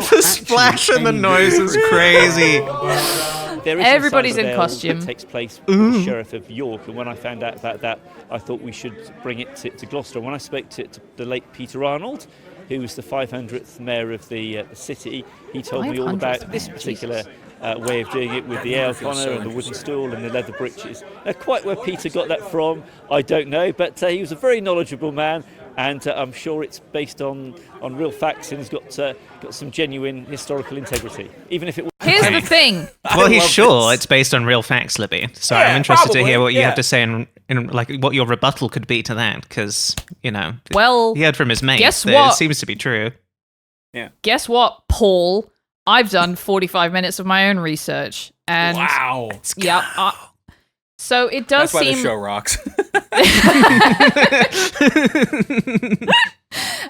The splash and the noise is crazy. There is Everybody's some in ale costume. that takes place with the Sheriff of York, and when I found out about that, I thought we should bring it to Gloucester. When I spoke to the late Peter Arnold, who was the 500th mayor of the city, he told me all 500th about this mayor, particular Jesus. way of doing it with the ale conner and the wooden stool and the leather breeches. Now, quite where Peter got that from, I don't know, but he was a very knowledgeable man, and I'm sure it's based on real facts and has got some genuine historical integrity, even if it. Here's the thing. Well, he's sure it's based on real facts, Libby. So I'm interested to hear what you have to say in like what your rebuttal could be to that, because Well, he heard from his mate. guess that what? It seems to be true. Guess what, Paul? I've done 45 minutes of my own research, and Wow. so it does That's why seem. the show rocks.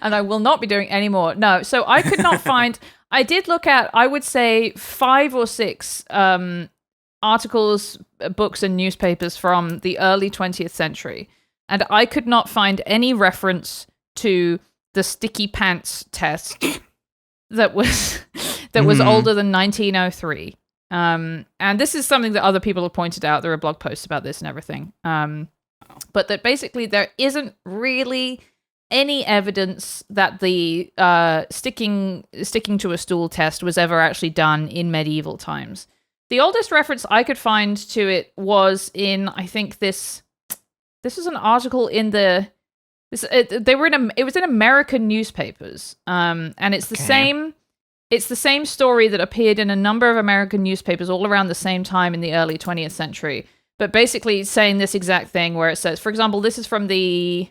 And I will not be doing any more. No, so I could not find. I did look at, I would say, 5 or 6 articles, books, and newspapers from the early 20th century, and I could not find any reference to the sticky pants test that was older than 1903. And this is something that other people have pointed out. There are blog posts about this and everything. But that basically there isn't really any evidence that the sticking to a stool test was ever actually done in medieval times. The oldest reference I could find to it was in, I think this was an article in it was in American newspapers. And it's the same. It's the same story that appeared in a number of American newspapers all around the same time in the early 20th century. But basically saying this exact thing where it says, for example, this is from the,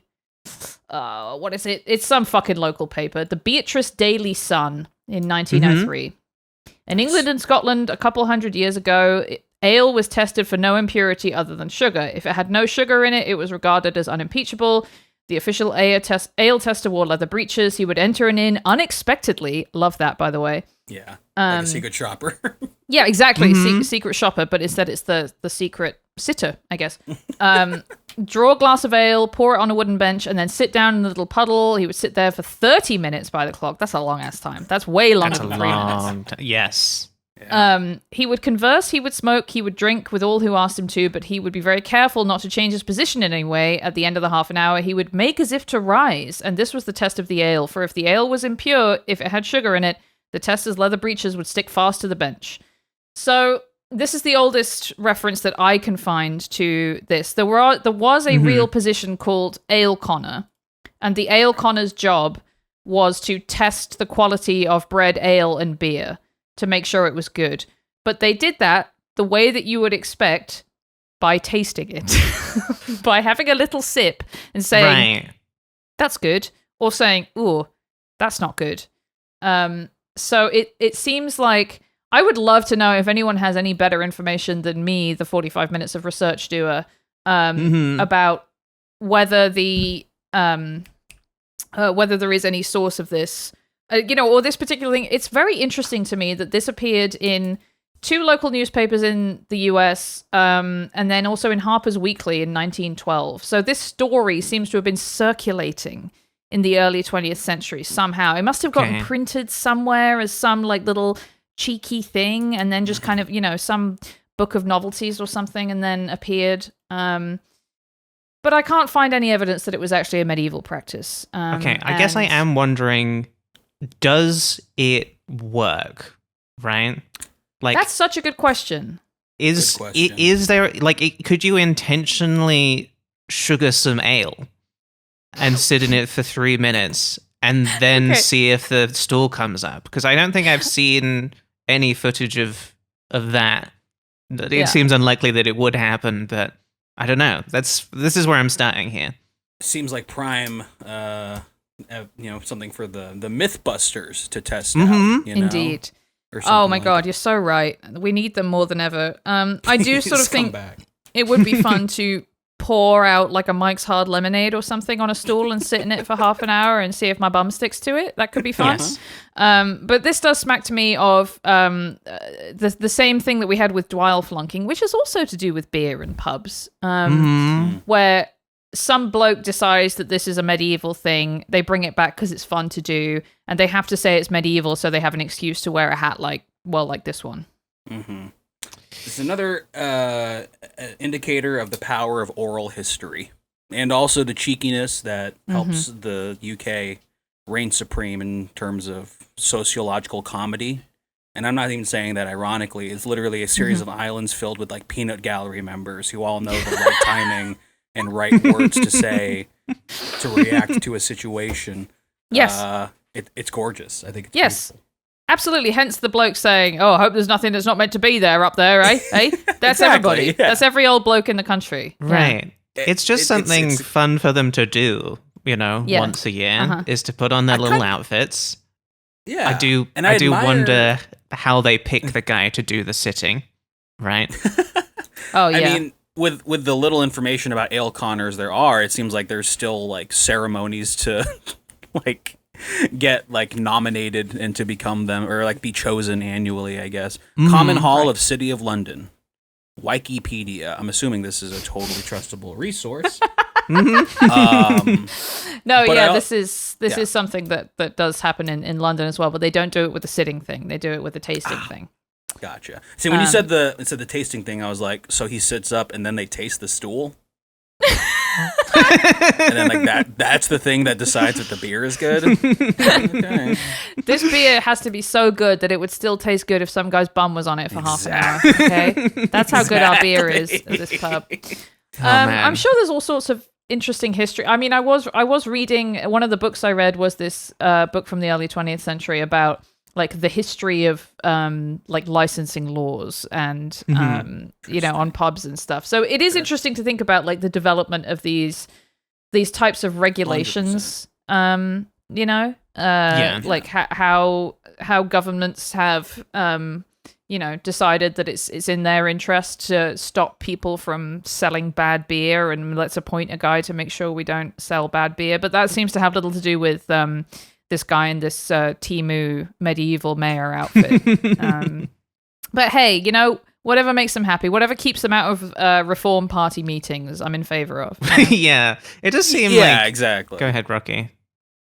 what is it? It's some fucking local paper. The Beatrice Daily Sun in 1903. In England and Scotland, a couple hundred years ago, Ale was tested for no impurity other than sugar. If it had no sugar in it, it was regarded as unimpeachable. The official ale tester wore leather breeches. He would enter an inn unexpectedly. Love that, by the way. Yeah, like a secret shopper. Yeah, exactly. Secret shopper, but instead it's the secret sitter, I guess. Draw a glass of ale, pour it on a wooden bench, and then sit down in a little puddle. He would sit there for 30 minutes by the clock. That's a long-ass time. That's way longer than 3 minutes. Yes. He would converse, he would smoke, he would drink with all who asked him to, but he would be very careful not to change his position in any way. At the end of the half an hour, he would make as if to rise, and this was the test of the ale, for if the ale was impure, if it had sugar in it, the tester's leather breeches would stick fast to the bench. So this is the oldest reference that I can find to this. There was a real position called ale conner, and the ale conner's job was to test the quality of bread, ale, and beer to make sure it was good. But they did that the way that you would expect, by tasting it. By having a little sip and saying, that's good, or saying, ooh, that's not good. So it seems like, I would love to know if anyone has any better information than me, the 45 minutes of research doer, about whether whether there is any source of this, or this particular thing. It's very interesting to me that this appeared in 2 local newspapers in the US, and then also in Harper's Weekly in 1912. So this story seems to have been circulating in the early 20th century somehow. It must have gotten printed somewhere as some like little cheeky thing, and then just kind of, some book of novelties or something, and then appeared. But I can't find any evidence that it was actually a medieval practice. I guess I am wondering, does it work? Right? Like, that's such a good question. Is there, like, could you intentionally sugar some ale and sit in it for 3 minutes and then see if the stool comes up? Because I don't think I've seen any footage of that. It seems unlikely that it would happen, but I don't know. This is where I'm starting here. Seems like prime, something for the Mythbusters to test out. Indeed. Oh my God, you're so right. We need them more than ever. I do sort of think it would be fun to pour out like a Mike's Hard Lemonade or something on a stool and sit in it for half an hour and see if my bum sticks to it. That could be fun. Yes. But this does smack to me of the same thing that we had with Dwyle flunking, which is also to do with beer and pubs, where some bloke decides that this is a medieval thing. They bring it back because it's fun to do, and they have to say it's medieval, so they have an excuse to wear a hat like this one. Mm-hmm. It's another indicator of the power of oral history, and also the cheekiness that helps the UK reign supreme in terms of sociological comedy. And I'm not even saying that ironically. It's literally a series of islands filled with like peanut gallery members who all know the right timing and right words to say to react to a situation. Yes. It's gorgeous. I think it's beautiful. Absolutely. Hence the bloke saying, "Oh, I hope there's nothing that's not meant to be there up there, eh? Eh? That's everybody. Yeah. That's every old bloke in the country." Right. Yeah. It's just something fun for them to do, once a year, is to put on their little outfits. Yeah. I do wonder how they pick the guy to do the sitting, right? Oh, yeah. I mean, with the little information about ale conners there are, it seems like there's still like ceremonies to like get like nominated and to become them, or like be chosen annually, I guess. Common Hall of City of London. Wikipedia. I'm assuming this is a totally trustable resource. This is something that does happen in London as well, but they don't do it with the sitting thing. They do it with the tasting thing. Gotcha. See, when you said the tasting thing, I was like, so he sits up and then they taste the stool? And then like that's the thing that decides if the beer is good. Okay. This beer has to be so good that it would still taste good if some guy's bum was on it for half an hour. Okay, that's how good our beer is at this pub. I'm sure there's all sorts of interesting history. I mean, I was reading, one of the books I read was this book from the early 20th century about like the history of like licensing laws and on pubs and stuff. So it is interesting to think about like the development of these types of regulations. 100%. Like how governments have decided that it's in their interest to stop people from selling bad beer, and let's appoint a guy to make sure we don't sell bad beer. But that seems to have little to do with this guy in this Timu medieval mayor outfit. But hey, whatever makes them happy, whatever keeps them out of Reform Party meetings, I'm in favor of. Yeah, it does seem like... Yeah, exactly. Go ahead, Rocky.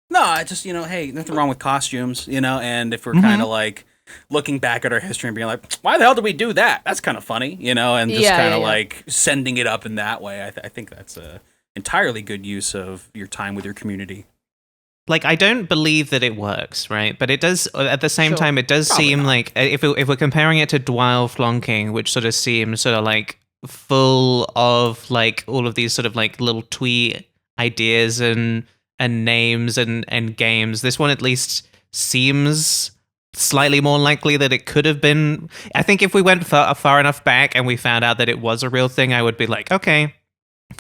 No, I just, hey, nothing wrong with costumes, and if we're kind of like looking back at our history and being like, why the hell did we do that? That's kind of funny, and just kind of like sending it up in that way. I think that's a entirely good use of your time with your community. Like, I don't believe that it works, right? But it does, at the same time, it does seem like, if we're comparing it to Dwyle Flonking, which sort of seems sort of like full of like all of these sort of like little twee ideas and names and games, this one at least seems slightly more likely that it could have been. I think if we went far enough back and we found out that it was a real thing, I would be like, okay,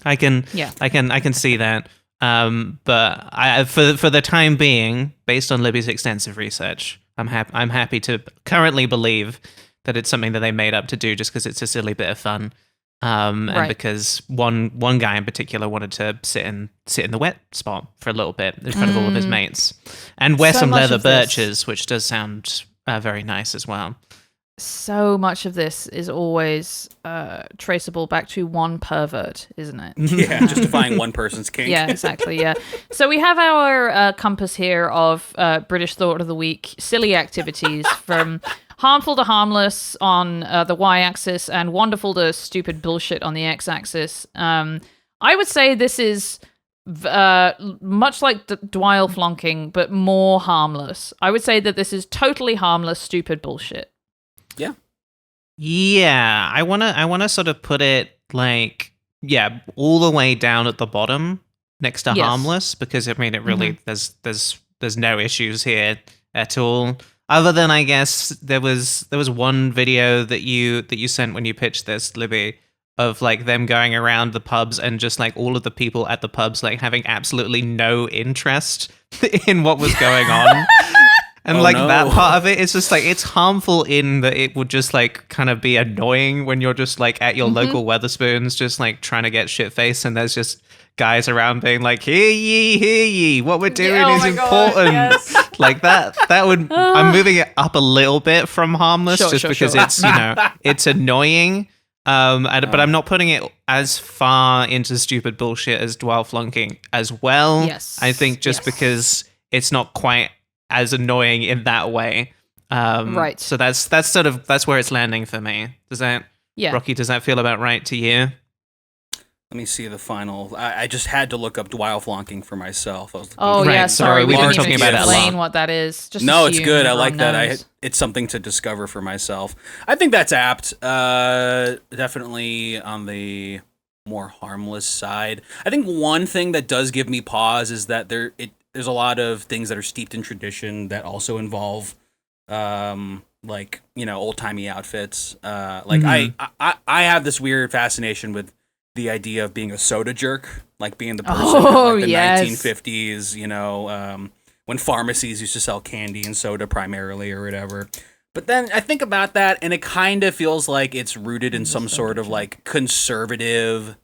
I can see that. But for the time being, based on Libby's extensive research, I'm happy to currently believe that it's something that they made up to do just because it's a silly bit of fun. And because one guy in particular wanted to sit in the wet spot for a little bit in front of all of his mates and wear some leather birches, which does sound very nice as well. So much of this is always traceable back to one pervert, isn't it? Yeah, justifying one person's kink. Yeah, exactly, yeah. So we have our compass here of British Thought of the Week, silly activities from harmful to harmless on the y-axis and wonderful to stupid bullshit on the x-axis. I would say this is much like Dwyle Flonking, but more harmless. I would say that this is totally harmless, stupid bullshit. Yeah, I wanna sort of put it like, all the way down at the bottom next to harmless, because I mean it really there's no issues here at all. Other than, I guess, there was one video that you sent when you pitched this, Libby, of like them going around the pubs and just like all of the people at the pubs like having absolutely no interest in what was going on. And that part of it is just like, it's harmful in that it would just like kind of be annoying when you're just like at your local Weatherspoons just like trying to get shit faced and there's just guys around being like, hear ye, what we're doing is important. Yes. Like that would, I'm moving it up a little bit from harmless because it's, it's annoying. But I'm not putting it as far into stupid bullshit as Dwyle Flunking as well. Yes. I think just because it's not quite as annoying in that way. Right. So that's where it's landing for me. Rocky, does that feel about right to you? Let me see the final. I just had to look up Dwyle Flonking for myself. Sorry. We didn't talking even about explain what that is. Just no, it's good. I like knows. that. It's something to discover for myself. I think that's apt. Definitely on the more harmless side. I think one thing that does give me pause is that there's a lot of things that are steeped in tradition that also involve, old-timey outfits. I have this weird fascination with the idea of being a soda jerk, like being the person in the 1950s, when pharmacies used to sell candy and soda primarily or whatever. But then I think about that, and it kind of feels like it's rooted in some sort of like conservative,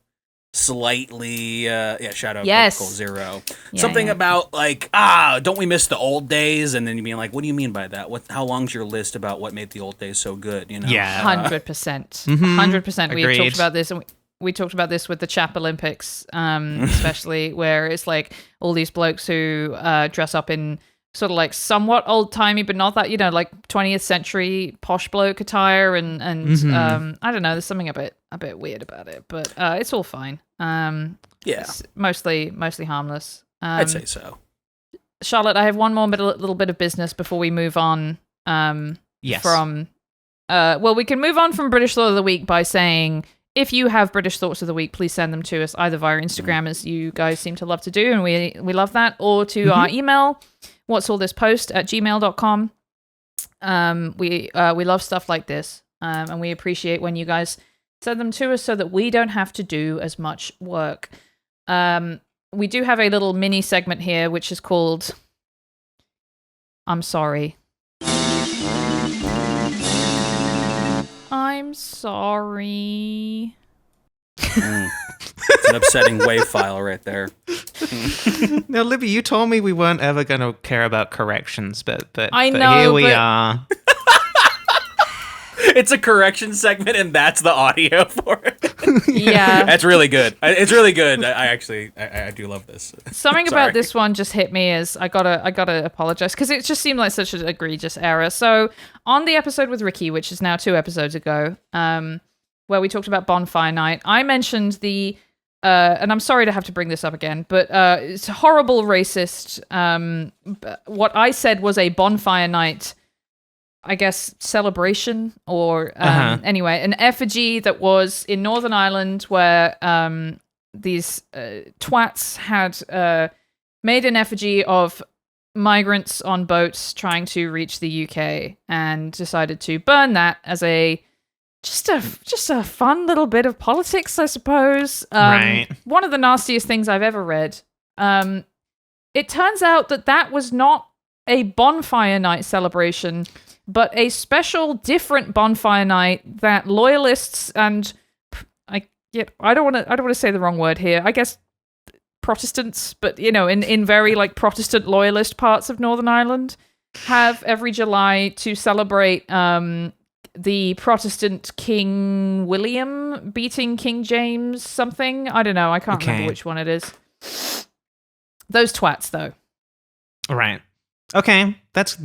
slightly shout out Coca-Cola Zero, something about like don't we miss the old days? And then you being like, what do you mean by that? How long's your list about what made the old days so good? 100%. 100%. We talked about this, and we talked about this with the Chap Olympics, especially where it's like all these blokes who dress up in sort of like somewhat old timey, but not that, like 20th century posh bloke attire, and I don't know, there's something a bit weird about it, but it's all fine. It's mostly harmless. I'd say so. Charlotte, I have one more little bit of business before we move on. Yes. From we can move on from British Thought of the Week by saying, if you have British Thoughts of the Week, please send them to us either via Instagram, as you guys seem to love to do, and we love that, or to our email, whatsallthispost@gmail.com. We love stuff like this, and we appreciate when you guys send them to us so that we don't have to do as much work. We do have a little mini segment here, which is called I'm Sorry. I'm sorry. It's an upsetting WAV file right there. Now, Libby, you told me we weren't ever going to care about corrections, but I but know, here we but- are. It's a correction segment, and that's the audio for it. Yeah. That's really good. It's really good. I actually do love this. Something Sorry. about this one just hit me as I gotta apologize because it just seemed like such an egregious error. So on the episode with Ricky, which is now 2 episodes ago, where we talked about Bonfire Night, I mentioned the and I'm sorry to have to bring this up again, but it's a horrible racist. What I said was a Bonfire Night, I guess, celebration or anyway, an effigy that was in Northern Ireland where these twats had made an effigy of migrants on boats trying to reach the UK and decided to burn that as just a fun little bit of politics, I suppose. Right. One of the nastiest things I've ever read. It turns out that was not a bonfire night celebration, but a special, different bonfire night that loyalists and I don't want to say the wrong word here. I guess Protestants, but in very like Protestant loyalist parts of Northern Ireland, have every July to celebrate the Protestant King William beating King James something. I don't know. I can't remember which one it is. Those twats, though. Right. Okay. That's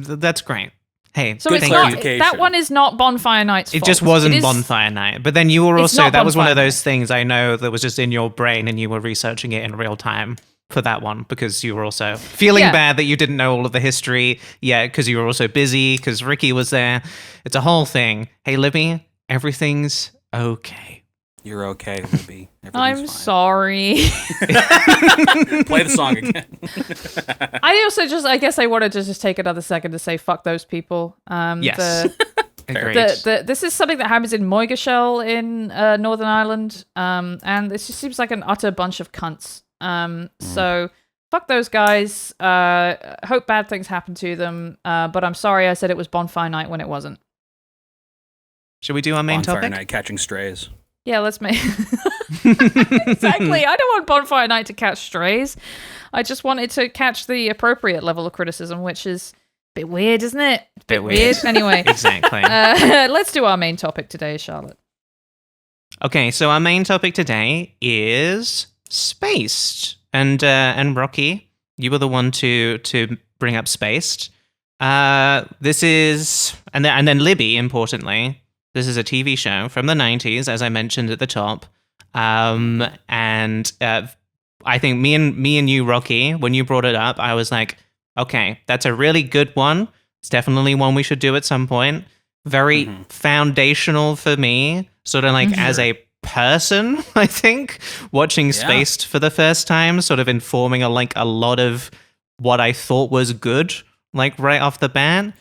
great. Hey, So Good it's not, clarification. that one is not Bonfire Night's it fault. just wasn't It is- Bonfire Night. But then you were It's also, not that was one of Bonfire those things I know that was just in your brain and you were researching it in real time for that one because you were also feeling Yeah. bad that you didn't know all of the history yet because you were also busy because Ricky was there. It's a whole thing. Hey, Libby, everything's okay. You're okay, Libby. I'm Everything's sorry. fine. Play the song again. I also I guess I wanted to just take another second to say fuck those people. Yes. Agreed. This is something that happens in Moigashell in Northern Ireland, and this just seems like an utter bunch of cunts. So fuck those guys. Hope bad things happen to them. But I'm sorry I said it was Bonfire Night when it wasn't. Should we do our main Bonfire topic? Night, catching strays. Yeah, let's make exactly. I don't want Bonfire Night to catch strays. I just want it to catch the appropriate level of criticism, which is a bit weird, isn't it? Bit weird. Anyway, Exactly. let's do our main topic today, Charlotte. Okay, so our main topic today is Spaced, and Rocky, you were the one to bring up Spaced. This is and then Libby, importantly, this is a TV show from the 90s, as I mentioned at the top. And I think me and you, Rocky, when you brought it up, I was like, okay, that's a really good one. It's definitely one we should do at some point. Very foundational for me, sort of like as a person, I think, watching Spaced for the first time, sort of informing a lot of what I thought was good, like right off the bat.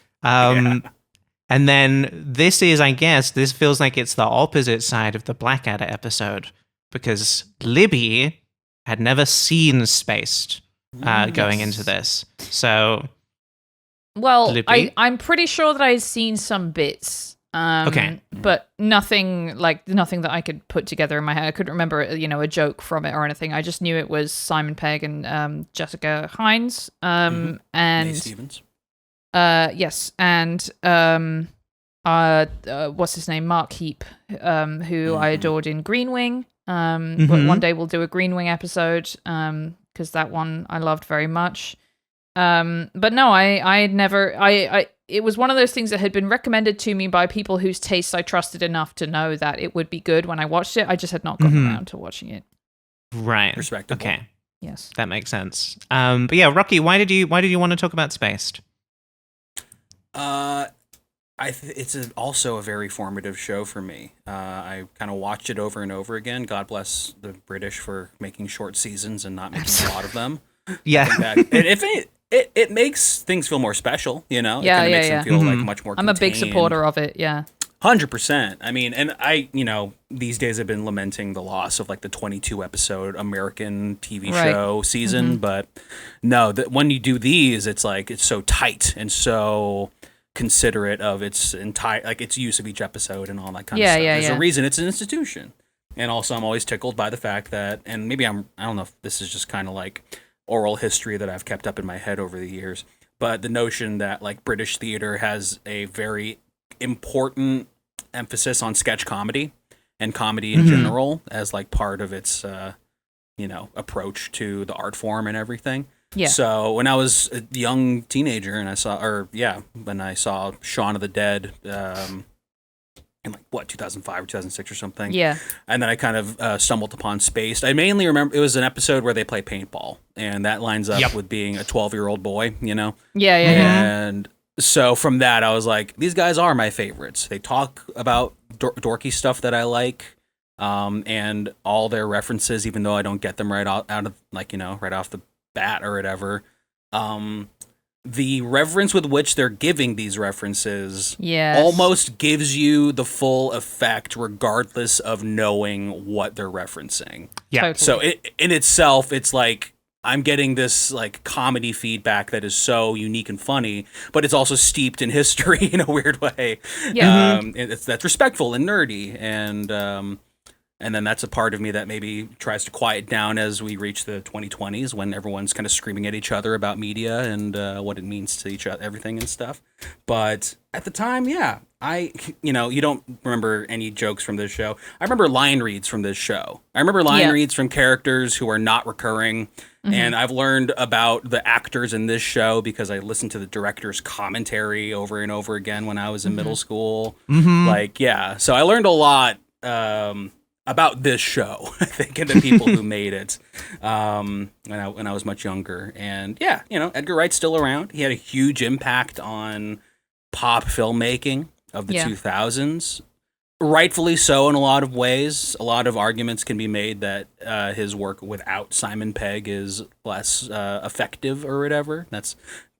And then this feels like it's the opposite side of the Blackadder episode because Libby had never seen Spaced going into this. So, Well, Libby? I'm pretty sure that I've seen some bits. Okay. But nothing that I could put together in my head. I couldn't remember, a joke from it or anything. I just knew it was Simon Pegg and Jessica Hynes. Nate And Stevens. yes, and what's his name? Mark Heap, who I adored in Green Wing. But one day we'll do a Green Wing episode, because that one I loved very much. But no, I never. It was one of those things that had been recommended to me by people whose tastes I trusted enough to know that it would be good when I watched it. I just had not gotten around to watching it. right. Respectable. Okay. Yes. That makes sense. But yeah, Rocky, why did you want to talk about Spaced? It's also a very formative show for me. I kind of watched it over and over again. God bless the British for making short seasons and not making a lot of them. Yeah. It makes things feel more special, you know? Yeah, it kinda makes yeah, them feel like much more I'm a big contained. supporter of it. Yeah. 100%. I mean, and I, these days I've been lamenting the loss of like the 22 episode American TV show season, but no, when you do these, it's like, it's so tight and so considerate of its entire, like, its use of each episode and all that kind of Yeah, stuff. yeah, There's yeah. a reason it's an institution. And also, I'm always tickled by the fact that, and maybe I don't know if this is just kind of like oral history that I've kept up in my head over the years, but the notion that like British theater has a very important emphasis on sketch comedy and comedy in general as like part of its, approach to the art form and everything. Yeah. So when I was a young teenager and when I saw Shaun of the Dead, in like 2005 or 2006 or something. Yeah. And then I kind of stumbled upon Spaced. I mainly remember it was an episode where they play paintball, and that lines up with being a 12-year-old boy, Yeah. And so from that, I was like, these guys are my favorites. They talk about dorky stuff that I like, and all their references, even though I don't get them right out of right off the bat or whatever. The reverence with which they're giving these references almost gives you the full effect regardless of knowing what they're referencing. Yeah. Totally. So in itself, it's like I'm getting this like comedy feedback that is so unique and funny, but it's also steeped in history in a weird way. Yeah. That's respectful and nerdy, and then that's a part of me that maybe tries to quiet down as we reach the 2020s when everyone's kind of screaming at each other about media and what it means to each other, everything and stuff. But at the time, you don't remember any jokes from this show. I remember line reads from this show. I remember line reads from characters who are not recurring. And I've learned about the actors in this show because I listened to the director's commentary over and over again when I was in middle school. So I learned a lot about this show, I think, and the people who made it when I was much younger. And Edgar Wright's still around. He had a huge impact on pop filmmaking of the 2000s. Rightfully so in a lot of ways. A lot of arguments can be made that his work without Simon Pegg is less effective or whatever. That's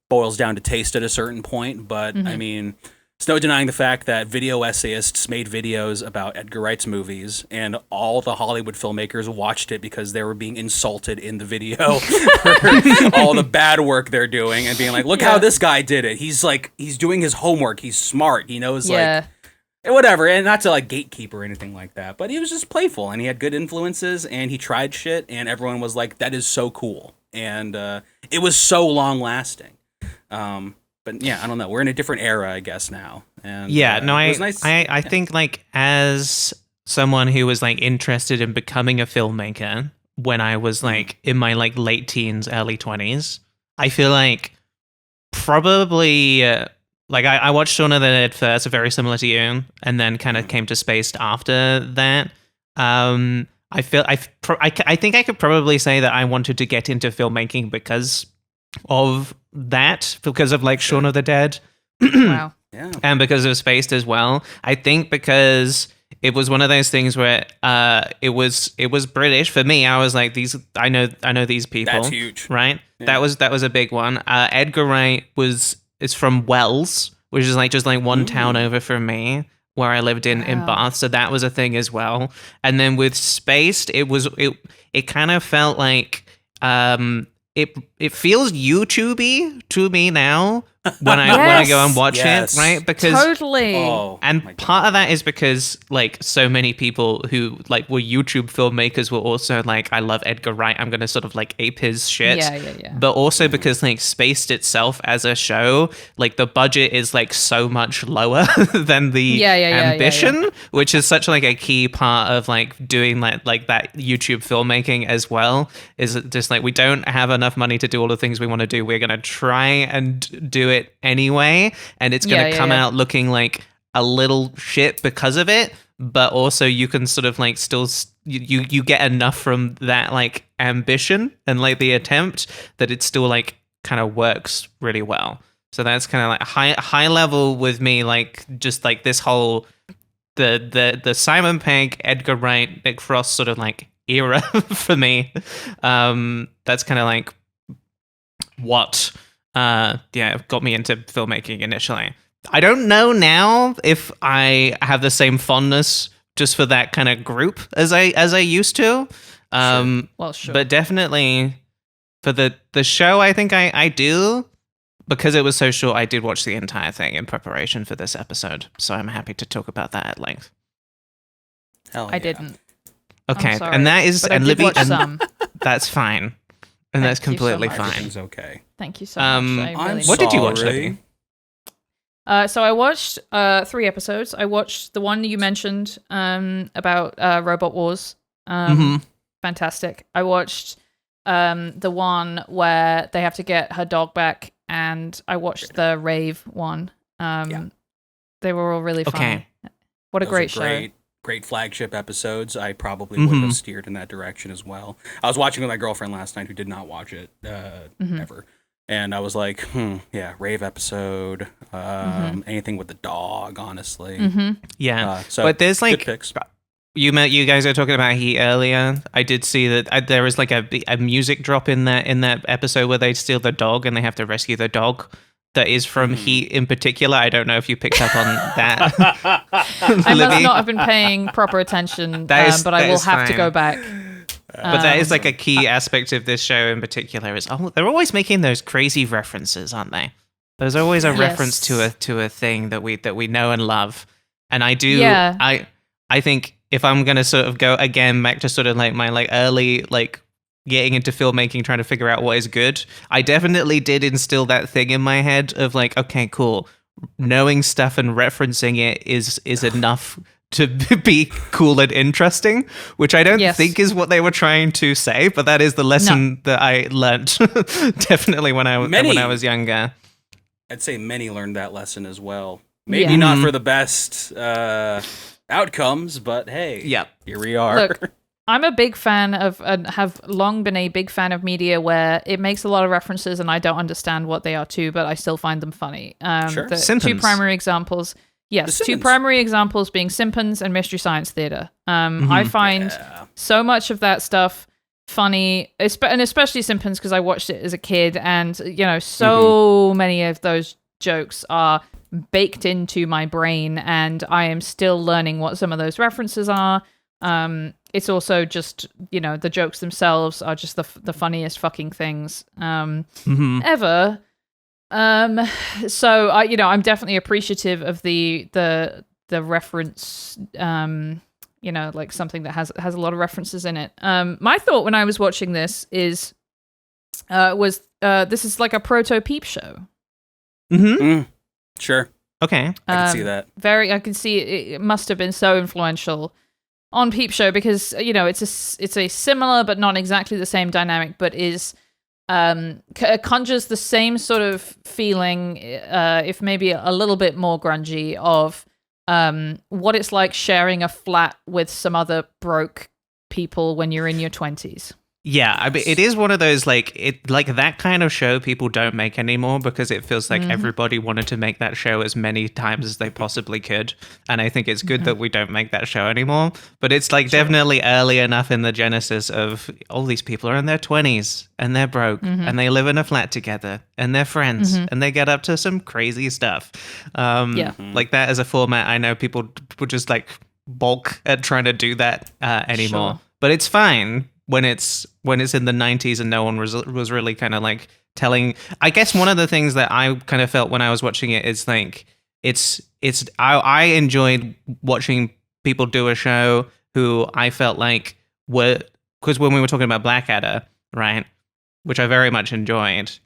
boils down to taste at a certain point. But I mean, there's no denying the fact that video essayists made videos about Edgar Wright's movies, and all the Hollywood filmmakers watched it because they were being insulted in the video for all the bad work they're doing and being like, look how this guy did it. He's doing his homework. He's smart. He knows whatever. And not to like gatekeep or anything like that, but he was just playful and he had good influences and he tried shit and everyone was like, that is so cool. And it was so long lasting. But yeah, I don't know. We're in a different era, I guess, now. And it was nice. I think like as someone who was like interested in becoming a filmmaker when I was like in my like late teens, early 20s, I feel like probably like I watched Shaun of the Dead first, very similar to you, and then kind of came to Spaced after that. I think I could probably say that I wanted to get into filmmaking because of that, because of like Shaun of the Dead. Wow. Yeah. And because of Spaced as well. I think because it was one of those things where it was British for me. I was like, I know these people. That's huge, right? Yeah. That was a big one. Edgar Wright is from Wells, which is like just like one town over from me, where I lived in Bath. So that was a thing as well. And then with Spaced, it kind of felt like it feels YouTubey to me now when I go and watch it, right? Because totally. And part of that is because like so many people who like were YouTube filmmakers were also like, I love Edgar Wright, I'm gonna sort of like ape his shit. Yeah. But also because like Spaced itself as a show, like the budget is like so much lower than the ambition, which is such like a key part of like doing like that YouTube filmmaking as well. Is just like we don't have enough money to do all the things we want to do. We're gonna try and do it anyway, and it's gonna come out looking like a little shit because of it, but also you can sort of like still you get enough from that like ambition and like the attempt that it still like kind of works really well. So that's kind of like high level with me, like just like this whole the Simon Pegg, Edgar Wright, Nick Frost sort of like era for me. That's kind of like what got me into filmmaking initially. I don't know now if I have the same fondness just for that kind of group as I used to. Sure. But definitely for the show, I think I do. because it was so short, I did watch the entire thing in preparation for this episode, so I'm happy to talk about that at length. Hell I yeah. didn't. Okay, I'm sorry, and that is but I and did Libby, watch and some. that's fine, and that's Thank you so completely much. fine. Everything's okay. Thank you so much. I I'm really What did you watch, sorry. Libby? So I watched 3 episodes. I watched the one you mentioned about Robot Wars. Fantastic. I watched the one where they have to get her dog back, and I watched the rave one. They were all really fun. Okay. What a Those great are show. Great flagship episodes. I probably would have steered in that direction as well. I was watching with my girlfriend last night who did not watch it ever. And I was like, yeah, rave episode, anything with the dog, honestly. Yeah, So but there's good like picks. you guys were talking about Heat earlier. I did see that there was like a music drop in that episode where they steal the dog and they have to rescue the dog. That is from Heat in particular. I don't know if you picked up on that. I must not have been paying proper attention, but I will have to go back. But that is like a key aspect of this show in particular. Is they're always making those crazy references, aren't they? There's always a reference to a thing that we know and love. And I do. Yeah. I think if I'm gonna sort of go again back to sort of like my like early like getting into filmmaking, trying to figure out what is good, I definitely did instill that thing in my head of like, okay, cool, knowing stuff and referencing it is enough to be cool and interesting, which I don't think is what they were trying to say, but that is the lesson that I learned definitely when I was younger. I'd say many learned that lesson as well. Maybe not for the best outcomes, but hey, here we are. Look, I'm a big fan of, and have long been a big fan of media where it makes a lot of references and I don't understand what they are to, but I still find them funny. Sure. The Simpsons. two primary examples. Yes, two primary examples being Simpsons and Mystery Science Theater. I find so much of that stuff funny, and especially Simpsons because I watched it as a kid, and so many of those jokes are baked into my brain, and I am still learning what some of those references are. It's also just, the jokes themselves are just the funniest fucking things ever. So I'm definitely appreciative of the reference, like something that has a lot of references in it. My thought when I was watching this is this is like a proto Peep Show. Sure. Okay. I can see that. I can see it must have been so influential on Peep Show because it's a similar but not exactly the same dynamic, but is conjures the same sort of feeling, if maybe a little bit more grungy, of what it's like sharing a flat with some other broke people when you're in your 20s. Yeah, I mean, it is one of those like that kind of show people don't make anymore because it feels like everybody wanted to make that show as many times as they possibly could, and I think it's good that we don't make that show anymore. But it's like definitely early enough in the genesis of all these people are in their 20s and they're broke and they live in a flat together and they're friends and they get up to some crazy stuff. Like that as a format, I know people would just like balk at trying to do that anymore, but it's fine. When it's in the 90s and no one was really kind of like telling. I guess one of the things that I kind of felt when I was watching it is like I enjoyed watching people do a show who I felt like were, because when we were talking about Blackadder, right, which I very much enjoyed,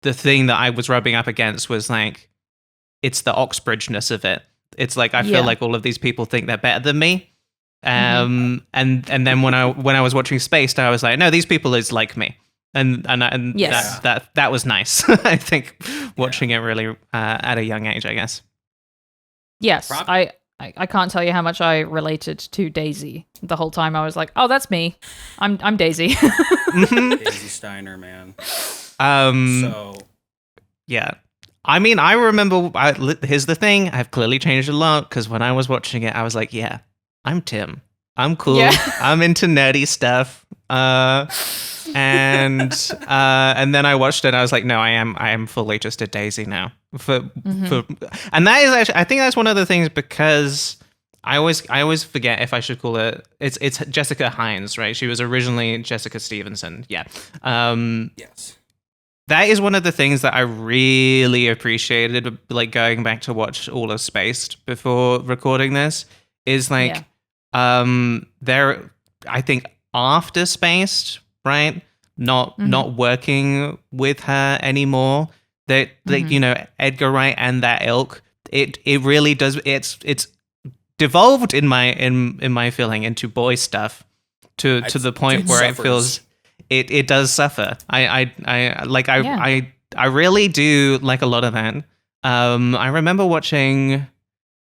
the thing that I was rubbing up against was like it's the Oxbridgeness of it. It's like I feel like all of these people think they're better than me. And then when I was watching Spaced, I was like, no, these people is like me, and yes. that was nice. I think watching it really at a young age, I guess. Yes, I can't tell you how much I related to Daisy the whole time. I was like, oh, that's me. I'm Daisy. Daisy Steiner, man. Yeah. I mean, I remember. Here's the thing: I've clearly changed a lot because when I was watching it, I was like, yeah. I'm Tim. I'm cool. Yeah. I'm into nerdy stuff. And then I watched it and I was like, no, I am fully just a Daisy now. And that is actually, I think that's one of the things because I always forget if I should call it. It's Jessica Hynes, right? She was originally Jessica Stevenson. Yeah. Yes. that is one of the things that I really appreciated, like going back to watch all of Spaced before recording this, is like, there, I think after Spaced, right? Not working with her anymore. That, like, you know, Edgar Wright and that ilk, it really does. It's devolved in my feeling into boy stuff to the point where it feels. It does suffer. I really do like a lot of that. I remember watching.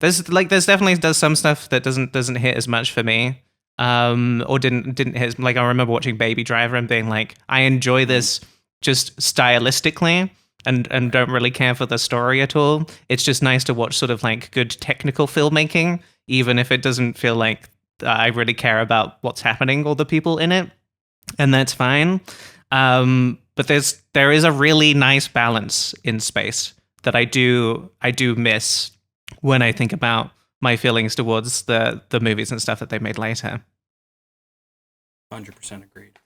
There's definitely does some stuff that doesn't hit as much for me. Or didn't hit. Like, I remember watching Baby Driver and being like, I enjoy this just stylistically and don't really care for the story at all. It's just nice to watch sort of like good technical filmmaking, even if it doesn't feel like I really care about what's happening or the people in it. And that's fine. But there is a really nice balance in Space that I do miss when I think about my feelings towards the movies and stuff that they made later. 100% agreed.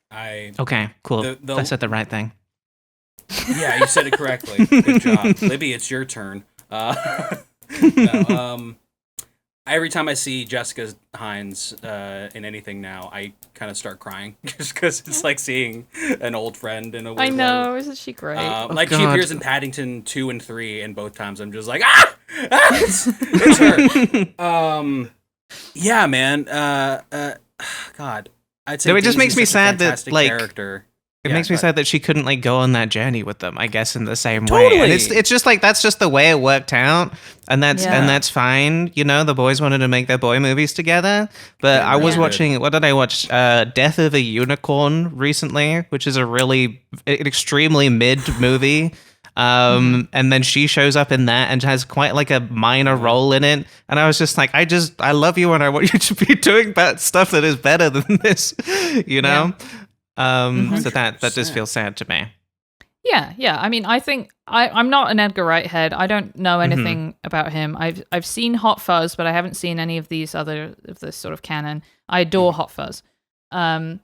Okay, cool. I said the right thing. Yeah, you said it correctly. Good job. Libby, it's your turn. Every time I see Jessica Hynes in anything now, I kind of start crying just because it's like seeing an old friend in a weird I know, way. isn't she great? She appears in Paddington 2 and 3, and both times I'm just like, it's her. Yeah, man. God, I'd say it just makes me sad that like character. It makes me sad that she couldn't like go on that journey with them, I guess, in the same Totally. way. And it's just like that's just the way it worked out, and that's fine. You know, the boys wanted to make their boy movies together. But I was watching. What did I watch? Death of a Unicorn recently, which is an extremely mid movie. And then she shows up in that and has quite like a minor role in it. And I was just like, I love you, and I want you to be doing stuff that is better than this. You know. Yeah. So that does feel sad to me. Yeah. I mean, I think I'm not an Edgar Wright head. I don't know anything about him. I've seen Hot Fuzz, but I haven't seen any of these other of this sort of canon. I adore Hot Fuzz. Watching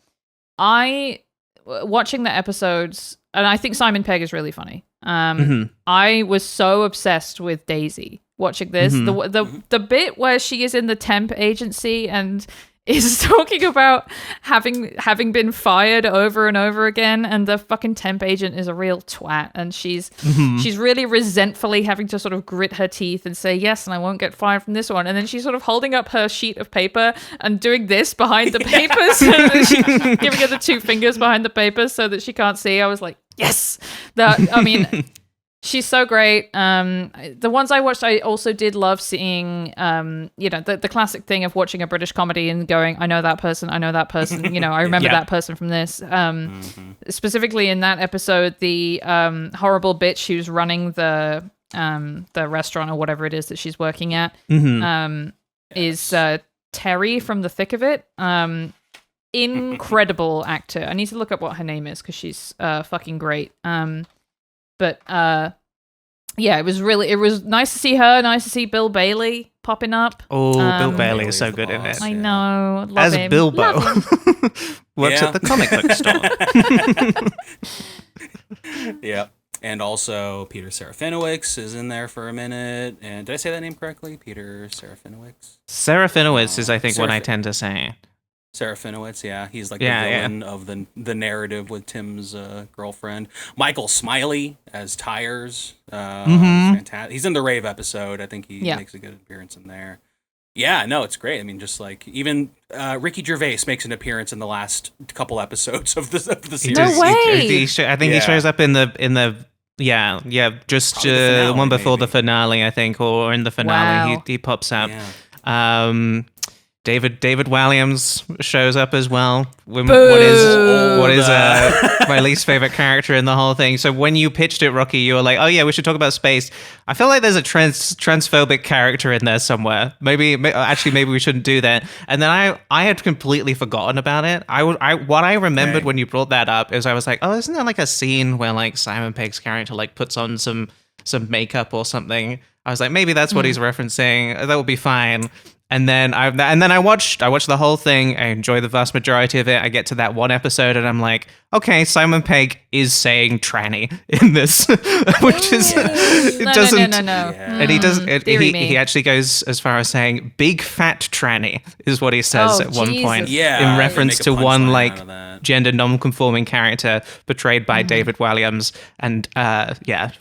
the episodes, and I think Simon Pegg is really funny. I was so obsessed with Daisy watching this. The bit where she is in the temp agency and is talking about having been fired over and over again, and the fucking temp agent is a real twat, and she's really resentfully having to sort of grit her teeth and say yes, and I won't get fired from this one, and then she's sort of holding up her sheet of paper and doing this behind the papers, and then she's giving her the two fingers behind the papers so that she can't see. I was like, yes, she's so great. The ones I watched, I also did love seeing, the classic thing of watching a British comedy and going, I know that person, I remember that person from this. Specifically in that episode, the horrible bitch who's running the restaurant or whatever it is that she's working at is Terry from The Thick of It. Incredible actor. I need to look up what her name is because she's fucking great. But it was nice to see her, nice to see Bill Bailey popping up. Oh, Bill Bailey is so good in it. I know. Love As him. Bilbo. Works at the comic book store. Yeah. And also Peter Serafinowicz is in there for a minute. And did I say that name correctly? Peter Serafinowicz? Serafinowicz is, I think, what I tend to say. Serafinowicz, yeah. He's like the villain of the narrative with Tim's girlfriend. Michael Smiley as Tyres. Fantastic. He's in the Rave episode. I think he makes a good appearance in there. Yeah, no, it's great. I mean, just like even Ricky Gervais makes an appearance in the last couple episodes of the series. No way. I think he shows up in the just finale, one before maybe. The finale, I think, or in the finale. Wow. He pops up. Yeah. David Walliams shows up as well. What is my least favorite character in the whole thing? So when you pitched it, Rocky, you were like, "Oh yeah, we should talk about space." I feel like there's a transphobic character in there somewhere. Maybe we shouldn't do that. And then I had completely forgotten about it. What I remembered when you brought that up is I was like, "Oh, isn't there like a scene where like Simon Pegg's character like puts on some makeup or something?" I was like, maybe that's what he's referencing. That would be fine. And then I watched the whole thing. I enjoy the vast majority of it. I get to that one episode and I'm like, okay, Simon Pegg is saying tranny in this, which is No. And he doesn't. He actually goes as far as saying "big fat tranny" is what he says at one point. Yeah, in reference they to make a one punchline like out of that. gender non-conforming character portrayed by David Walliams, and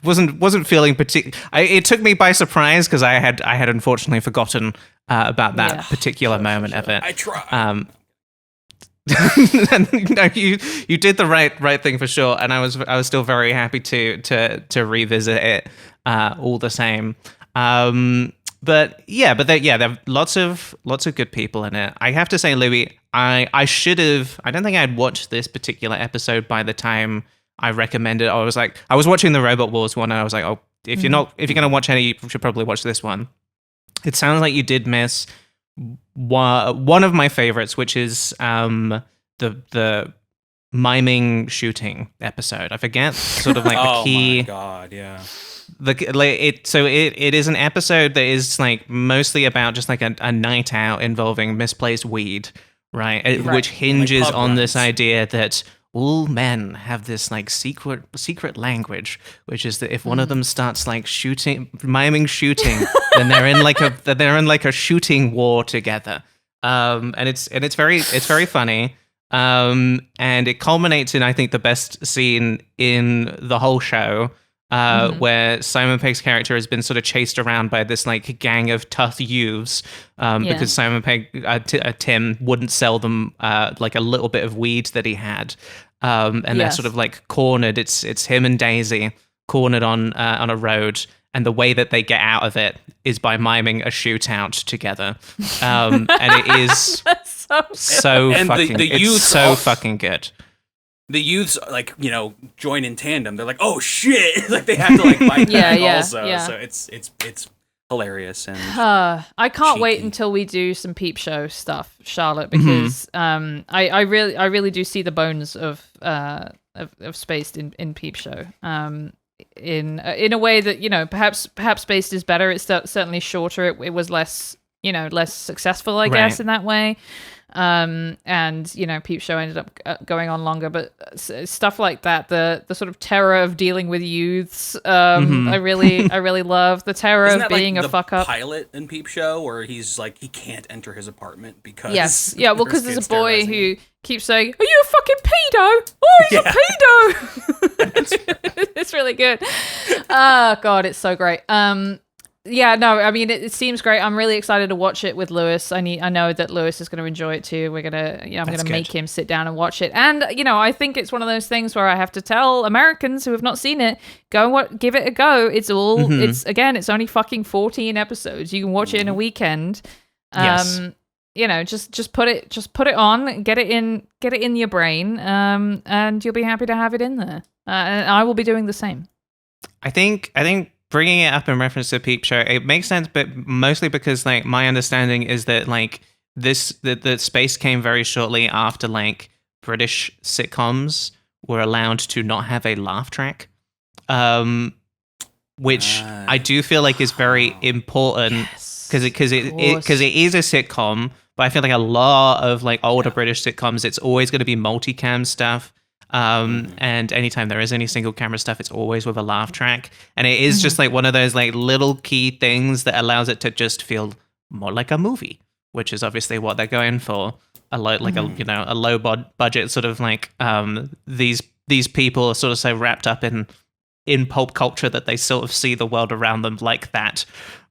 wasn't feeling particular. It took me by surprise because I had unfortunately forgotten about that particular moment of it. I try. And, you did the right thing for sure, and I was still very happy to revisit it all the same. But there are lots of good people in it. I have to say, Louis, I should have. I don't think I'd watched this particular episode by the time I recommended. I was watching the Robot Wars one, and I was like, oh, if you're gonna watch any, you should probably watch this one. It sounds like you did miss one of my favorites, which is the miming shooting episode. I forget sort of like the key. Oh my god, yeah. It is an episode that is like mostly about just like a night out involving misplaced weed, right? Which hinges Like pub on this runs. idea that all men have this like secret language, which is that if one of them starts like miming shooting, then they're in like a shooting war together. And it's very funny. And it culminates in, I think, the best scene in the whole show, where Simon Pegg's character has been sort of chased around by this like gang of tough youths, because Simon Pegg, Tim, wouldn't sell them like a little bit of weed that he had, and they're sort of like cornered. It's him and Daisy cornered on a road, and the way that they get out of it is by miming a shootout together, and it is so And fucking the it's youths so also- fucking good. The youths, like, join in tandem. They're like, "Oh shit!" Like they have to like fight back also. yeah. So it's hilarious and I can't wait cheeky. until we do some peep show stuff, Charlotte, because I really do see the bones of Spaced in peep show. In a way that perhaps Spaced is better. It's certainly shorter. It was less successful, I guess, in that way. And Peep Show ended up going on longer, but stuff like that, the sort of terror of dealing with youths, I really love the terror Isn't of that being like a the fuck up. pilot in Peep Show where he's like he can't enter his apartment because Because there's kids a boy terrorizing who him. keeps saying, "Are you a fucking pedo? Oh, he's a pedo!" It's really good. Oh god, it's so great. It seems great. I'm really excited to watch it with Lewis. I know that Lewis is going to enjoy it too. I'm going to make him sit down and watch it. And I think it's one of those things where I have to tell Americans who have not seen it, give it a go. It's all it's only fucking 14 episodes. You can watch it in a weekend. Just put it on, get it in your brain, and you'll be happy to have it in there. And I will be doing the same. I think bringing it up in reference to Peep Show, it makes sense, but mostly because like my understanding is that like the space came very shortly after like British sitcoms were allowed to not have a laugh track, which I do feel like is very important because it is a sitcom, but I feel like a lot of like older British sitcoms, it's always going to be multicam stuff. And anytime there is any single camera stuff, it's always with a laugh track, and it is just like one of those like little key things that allows it to just feel more like a movie, which is obviously what they're going for. A low budget sort of like these people are sort of so wrapped up in pulp culture that they sort of see the world around them like that,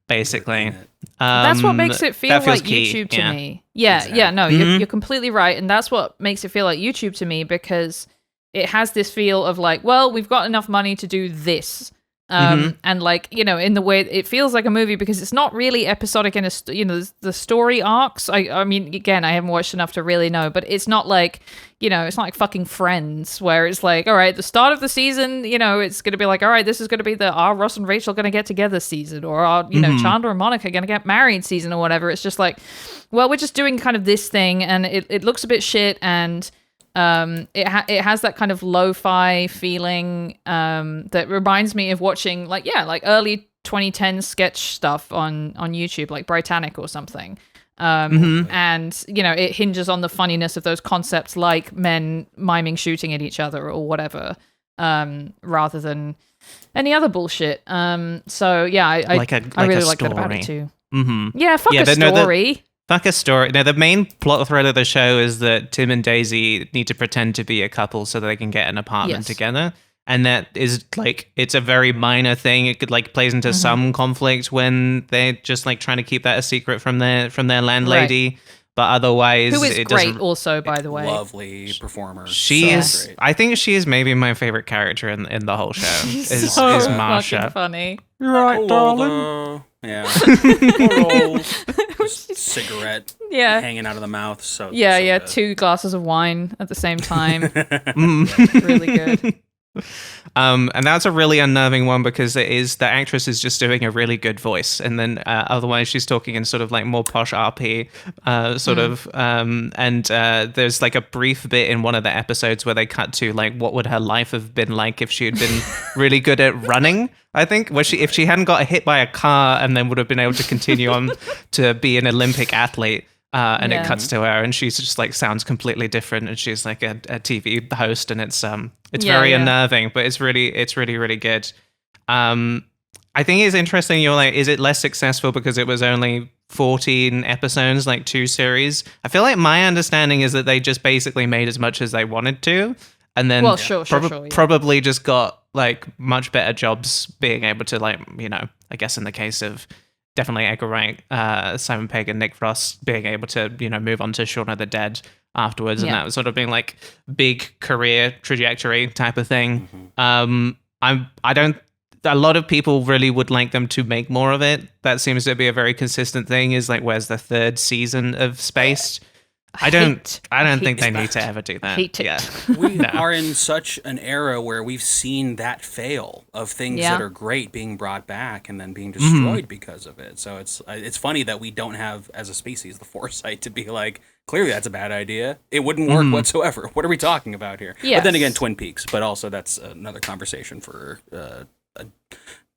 basically. That's what makes it feel like key. YouTube to me. You're completely right, and that's what makes it feel like YouTube to me, because it has this feel of like, well, we've got enough money to do this. And like, in the way it feels like a movie, because it's not really episodic in the story arcs. I mean, again, I haven't watched enough to really know, but it's not like, it's not like fucking Friends where it's like, all right, the start of the season, it's going to be like, all right, this is going to be are Ross and Rachel going to get together season, or are, Chandler and Monica going to get married season or whatever. It's just like, well, we're just doing kind of this thing, and it looks a bit shit, and it has that kind of lo-fi feeling that reminds me of watching like early 2010 sketch stuff on YouTube, like Britannic or something. And, you know, it hinges on the funniness of those concepts like men miming shooting at each other or whatever, rather than any other bullshit. So, yeah, I really like that about it too. Mm-hmm. Yeah, fuck a story. Fuck a story. Now, the main plot thread of the show is that Tim and Daisy need to pretend to be a couple so that they can get an apartment together. And that is, like, it's a very minor thing. It could, like, plays into some conflict when they're just, like, trying to keep that a secret from their landlady. Right. But otherwise, who is great also, by the way. Lovely performer. She is, great. I think she is maybe my favorite character in the whole show. is Marsha. Fucking funny. You're right, darling. Yeah. Cigarette hanging out of the mouth. So good. 2 glasses of wine at the same time. Really good. And that's a really unnerving one because the actress is just doing a really good voice, and then otherwise she's talking in sort of like more posh RP and there's like a brief bit in one of the episodes where they cut to like what would her life have been like if she had been really good at running, I think, if she hadn't got hit by a car and then would have been able to continue on to be an Olympic athlete. And it cuts to her, and she's just like sounds completely different, and she's like a TV host, and it's very unnerving, but it's really good. I think it's interesting. You're like, is it less successful because it was only 14 episodes, like 2 series? I feel like my understanding is that they just basically made as much as they wanted to, and then probably just got like much better jobs being able to, like, you know, I guess in the case of definitely Edgar Wright, Simon Pegg, and Nick Frost being able to, you know, move on to Shaun of the Dead afterwards, and that was sort of being like big career trajectory type of thing. A lot of people really would like them to make more of it. That seems to be a very consistent thing. Is like, where's the 3rd season of Spaced? I don't think they need to ever do that. We are in such an era where we've seen that fail of things that are great being brought back and then being destroyed because of it. So it's funny that we don't have, as a species, the foresight to be like, clearly that's a bad idea. It wouldn't work whatsoever. What are we talking about here? Yes. But then again, Twin Peaks. But also that's another conversation for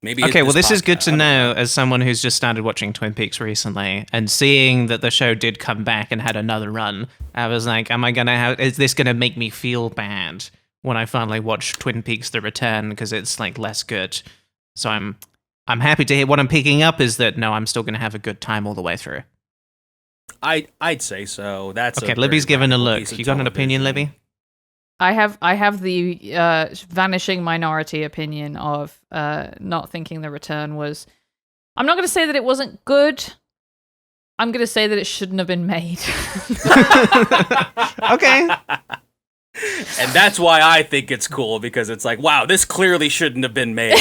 maybe. Okay, well, this is good to know as someone who's just started watching Twin Peaks recently and seeing that the show did come back and had another run. I was like, is this going to make me feel bad when I finally watch Twin Peaks: The Return because it's like less good? So I'm happy to hear. What I'm picking up is that no, I'm still going to have a good time all the way through. I'd say so. That's okay. Libby's giving a look. You got an opinion, Libby? I have the vanishing minority opinion of not thinking The Return was... I'm not going to say that it wasn't good. I'm going to say that it shouldn't have been made. Okay. And that's why I think it's cool, because it's like, wow, this clearly shouldn't have been made.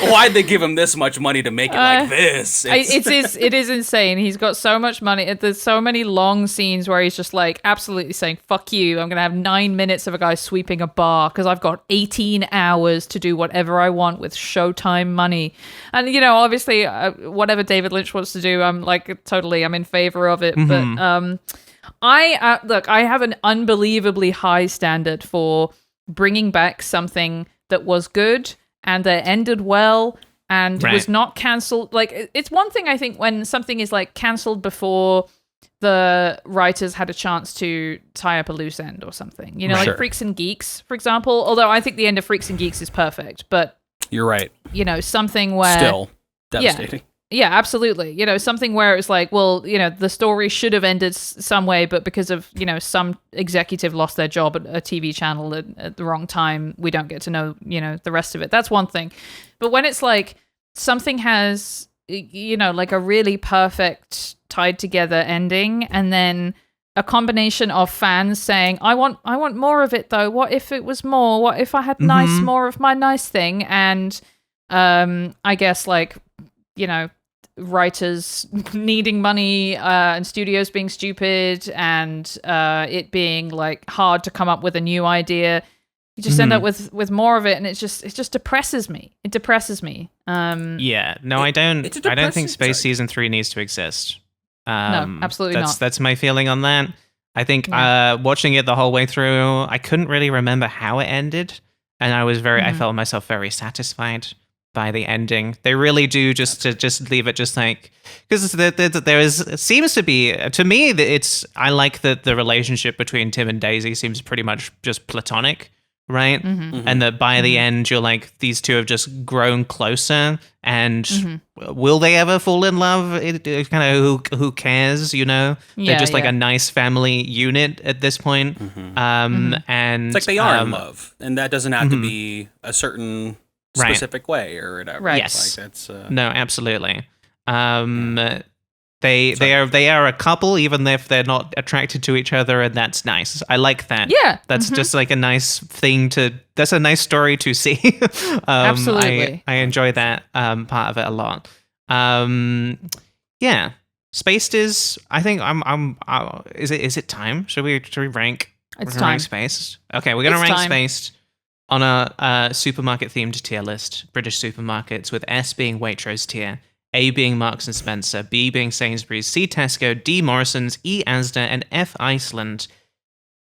Why'd they give him this much money to make it like this? It is insane. He's got so much money. There's so many long scenes where he's just like absolutely saying, fuck you. I'm going to have 9 minutes of a guy sweeping a bar because I've got 18 hours to do whatever I want with Showtime money. And, you know, obviously, whatever David Lynch wants to do, I'm in favor of it. But, I have an unbelievably high standard for bringing back something that was good and that ended well and was not cancelled. Like, it's one thing, I think, when something is like cancelled before the writers had a chance to tie up a loose end or something. You know, like Freaks and Geeks, for example. Although I think the end of Freaks and Geeks is perfect, but you're right. You know, something where still devastating. Yeah, absolutely. You know, something where it's like, well, you know, the story should have ended some way, but because of, you know, some executive lost their job at a TV channel at the wrong time, we don't get to know, you know, the rest of it. That's one thing. But when it's like something has, you know, like a really perfect tied together ending, and then a combination of fans saying, I want more of it though. What if it was more? What if I had more of my nice thing? And I guess, like, you know, writers needing money and studios being stupid and it being like hard to come up with a new idea. You just end up with more of it, and it just depresses me. It depresses me. I don't think Space Season 3 needs to exist. No, absolutely not. That's my feeling on that. I think watching it the whole way through, I couldn't really remember how it ended, and I was I felt myself very satisfied by the ending. They really do just leave it just like, because seems to be, to me, I like that the relationship between Tim and Daisy seems pretty much just platonic, right? And that by the end you're like, these two have just grown closer, and will they ever fall in love? It kind of who cares, you know? They're just like a nice family unit at this point. And it's like they are in love, and that doesn't have to be a certain specific way or whatever. Right. Yes. Like that's no, absolutely. They are a couple, even if they're not attracted to each other, and that's nice. I like that. Yeah. That's just like a nice thing that's a nice story to see. Absolutely. I enjoy that part of it a lot. Yeah. Spaced is, I think is it time? Should we rank? It's rank time. Spaced? Okay, we're going to rank Spaced on a supermarket-themed tier list. British supermarkets, with S being Waitrose tier, A being Marks and Spencer, B being Sainsbury's, C Tesco, D Morrison's, E Asda, and F Iceland.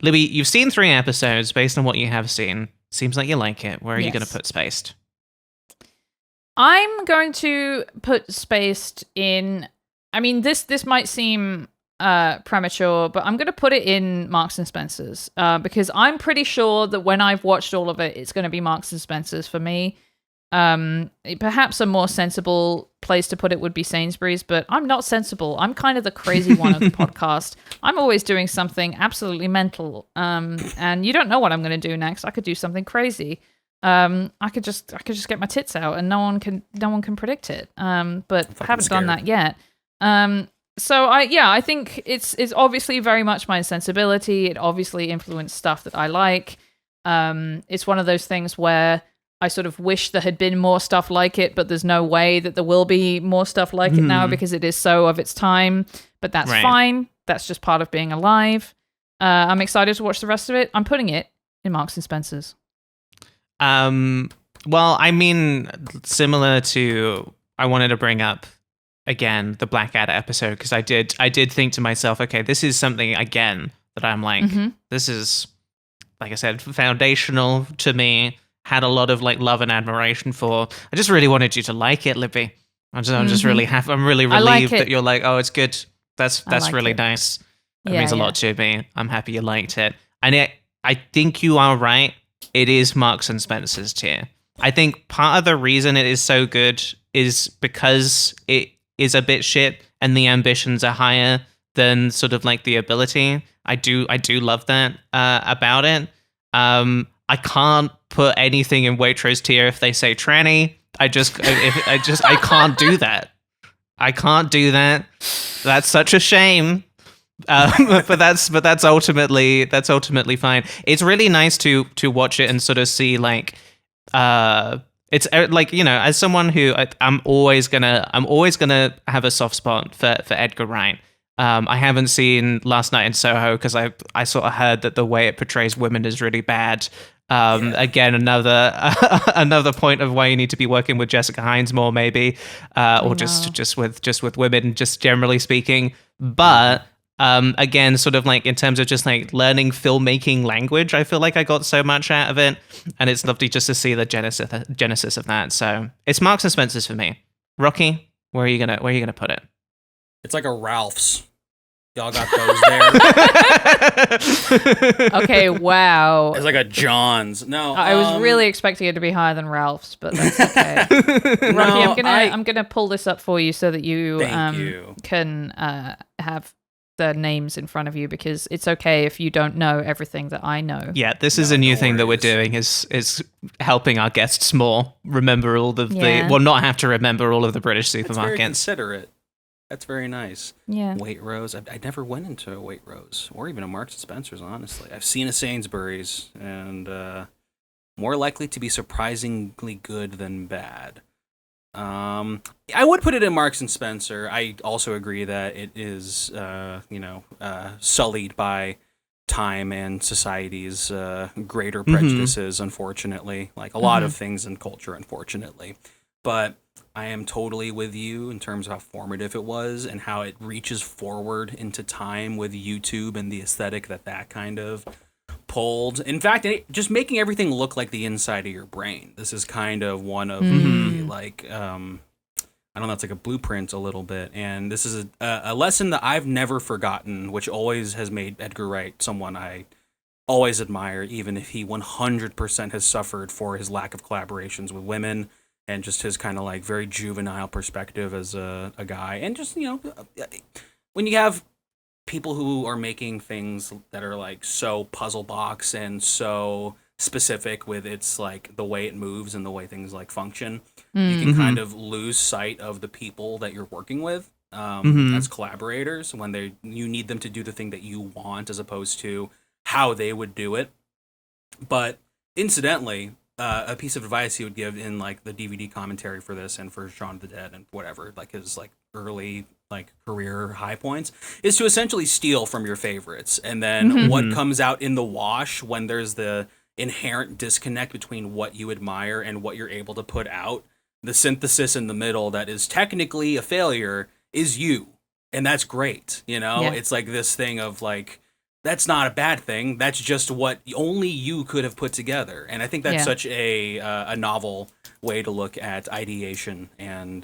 Libby, you've seen 3 episodes. Based on what you have seen, seems like you like it. Where are you going to put Spaced? I'm going to put Spaced in. I mean, this might seem premature, but I'm going to put it in Marks and Spencer's because I'm pretty sure that when I've watched all of it, it's going to be Marks and Spencer's for me. Perhaps a more sensible place to put it would be Sainsbury's, but I'm not sensible. I'm kind of the crazy one of the podcast. I'm always doing something absolutely mental, and you don't know what I'm going to do next. I could do something crazy. I could just get my tits out, and no one can predict it. But I haven't done that yet. So I think it's obviously very much my sensibility. It obviously influenced stuff that I like. It's one of those things where I sort of wish there had been more stuff like it, but there's no way that there will be more stuff like it now because it is so of its time. But that's fine. That's just part of being alive. I'm excited to watch the rest of it. I'm putting it in Marks and Spencer's. Well, I mean, similar to, I wanted to bring up again the Blackadder episode, because I did think to myself, okay, this is something again that I'm like, this is, like I said, foundational to me. Had a lot of like love and admiration for. I just really wanted you to like it, Libby. I'm just really happy. I'm really relieved that you're like, oh, it's good. That's really nice. That means a lot to me. I'm happy you liked it. And I think you are right. It is Marks and Spencer's tier. I think part of the reason it is so good is because it is a bit shit and the ambitions are higher than sort of like the ability. I do love that about it. I can't put anything in Waitrose tier if they say tranny. I can't do that. I can't do that. That's such a shame. But that's ultimately fine. It's really nice to watch it and sort of see like it's like, you know, as someone who I'm always gonna have a soft spot for Edgar Wright. I haven't seen Last Night in Soho because I sort of heard that the way it portrays women is really bad. Again, another point of why you need to be working with Jessica Hynes more, maybe, or just with women, just generally speaking. But again, sort of like in terms of just like learning filmmaking language, I feel like I got so much out of it, and it's lovely just to see the genesis of that. So it's Marks and Spencer's for me. Rocky, where are you gonna put it? It's like a Ralph's. Y'all got those there? Okay, wow. It's like a John's. No, I was really expecting it to be higher than Ralph's, but that's okay. Rocky, I'm gonna pull this up for you so that you can have the names in front of you, because it's okay if you don't know everything that I know. Yeah, this is a new thing that we're doing is helping our guests more remember all of not have to remember all of the British supermarkets. That's very considerate. That's very nice. Yeah. Waitrose. I never went into a Waitrose or even a Marks and Spencer's, honestly. I've seen a Sainsbury's, and more likely to be surprisingly good than bad. I would put it in Marks and Spencer. I also agree that it is, sullied by time and society's greater prejudices, unfortunately. Like a lot of things in culture, unfortunately. But I am totally with you in terms of how formative it was and how it reaches forward into time with YouTube and the aesthetic that kind of pulled. In fact, just making everything look like the inside of your brain. This is kind of one of the, like, I don't know, it's like a blueprint a little bit. And this is a lesson that I've never forgotten, which always has made Edgar Wright someone I always admire, even if he 100% has suffered for his lack of collaborations with women and just his kind of like very juvenile perspective as a guy. And just, you know, when you have people who are making things that are like so puzzle box and so specific with its like the way it moves and the way things like function, you can kind of lose sight of the people that you're working with as collaborators when you need them to do the thing that you want as opposed to how they would do it. But incidentally, a piece of advice he would give in like the DVD commentary for this and for Shaun of the Dead and whatever, like his like early like career high points, is to essentially steal from your favorites. And then what comes out in the wash when there's the inherent disconnect between what you admire and what you're able to put out, the synthesis in the middle that is technically a failure is you. And that's great. You know, it's like this thing of like, that's not a bad thing. That's just what only you could have put together. And I think that's such a novel way to look at ideation and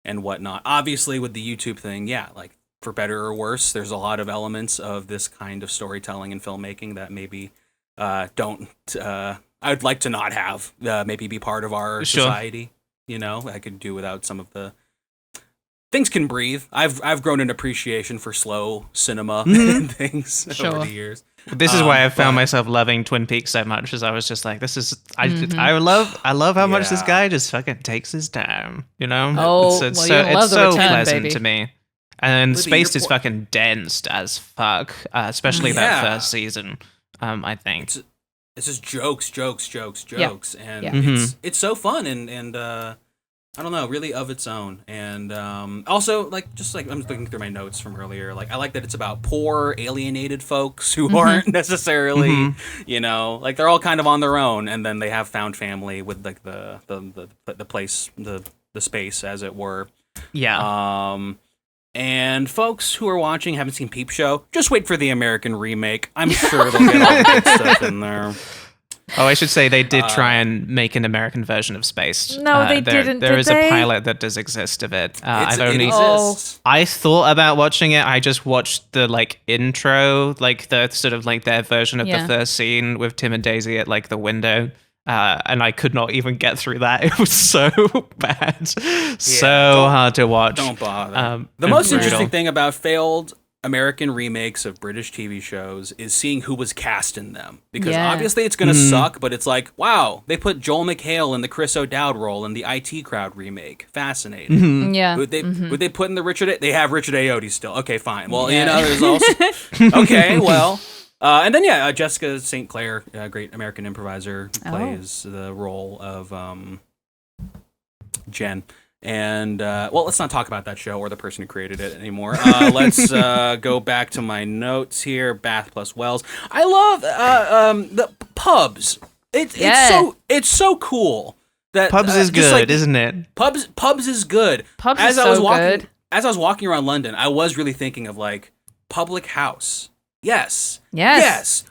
whatnot. Obviously, with the YouTube thing, like for better or worse, there's a lot of elements of this kind of storytelling and filmmaking that maybe don't. I'd like to not have maybe be part of our society. You know, I could do without some of the things. Can breathe. I've grown an appreciation for slow cinema and things over the years. This is why I found myself loving Twin Peaks so much, as I was just like, this is I love how much this guy just fucking takes his time, you know? It's so pleasant to me. And Spaced is fucking dense as fuck, especially that first season, I think. It's just jokes, and it's so fun and I don't know, really of its own. And also, like, just like I'm just looking through my notes from earlier, like I like that it's about poor, alienated folks who aren't necessarily, you know, like they're all kind of on their own, and then they have found family with like the place, the space, as it were. Yeah. And folks who are watching haven't seen Peep Show, just wait for the American remake. I'm sure they'll get all the good stuff in there. Oh, I should say they did try and make an American version of Spaced. No, they didn't. There is a pilot that does exist of it. I thought about watching it. I just watched the like intro, like the sort of like their version of the first scene with Tim and Daisy at like the window. And I could not even get through that. It was so bad, so hard to watch. Don't bother. The most interesting thing about failed American remakes of British TV shows is seeing who was cast in them. Because obviously it's going to suck, but it's like, wow, they put Joel McHale in the Chris O'Dowd role in the IT Crowd remake. Fascinating. Yeah. Would they put in the Richard? They have Richard Ayoade still. Okay, fine. Well, you know, there's also... Okay, well... and then, Jessica St. Clair, a great American improviser, plays the role of Jen. And, let's not talk about that show or the person who created it anymore. Let's go back to my notes here. Bath plus Wells. I love the pubs. It's so cool. That Pubs is good, like, isn't it? Pubs is good. Pubs is so good. As I was walking around London, I was really thinking of, like, public house. Yes.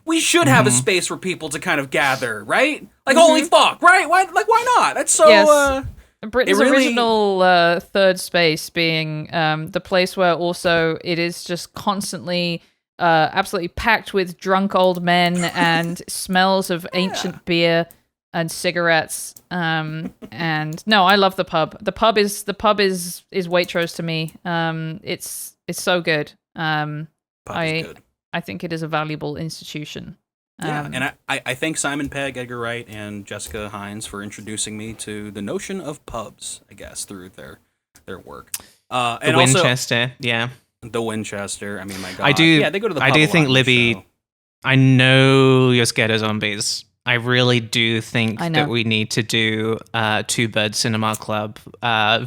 We should have a space for people to kind of gather, right? Like, holy fuck, right? Why not? That's so... Britain's original third space being the place where also it is just constantly absolutely packed with drunk old men and smells of ancient beer and cigarettes. And no, I love the pub. The pub is Waitrose to me. It's so good. I think it is a valuable institution. And I thank Simon Pegg, Edgar Wright, and Jessica Hynes for introducing me to the notion of pubs, I guess, through their work. And Winchester, The Winchester. I mean, my God. I do. Yeah, they go to the pub I do think, a lot Libby, I know you're scared of zombies. I really do think that we need to do Two Bird Cinema Club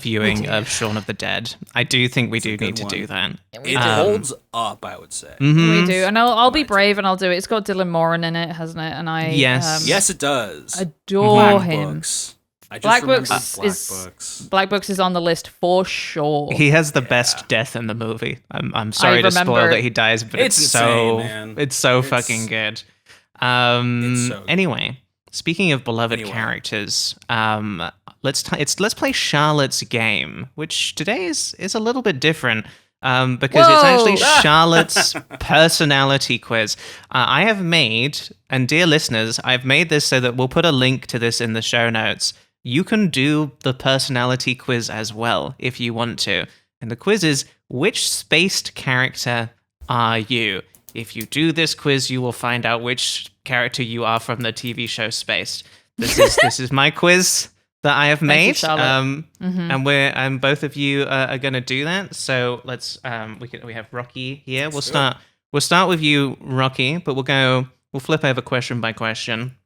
viewing of Shaun of the Dead. I do think we do need to do that. It holds up, I would say. We do, and I'll be brave and I'll do it. It's got Dylan Moran in it, hasn't it? And I yes, it does. Adore him. Books. Black Books is on the list for sure. He has the best death in the movie. I'm sorry to spoil that he dies, but it's insane, so man. it's so fucking good. Anyway, speaking of beloved characters, let's play Charlotte's game, which today is a little bit different. Because it's actually Charlotte's personality quiz. I have made, and dear listeners, I've made this so that we'll put a link to this in the show notes. You can do the personality quiz as well if you want to. And the quiz is, which spaced character are you? If you do this quiz, you will find out which character you are from the TV show Spaced. This is my quiz that I have made, and both of you are going to do that. So let's we have Rocky here. We'll start with you, Rocky, but we'll flip over question by question.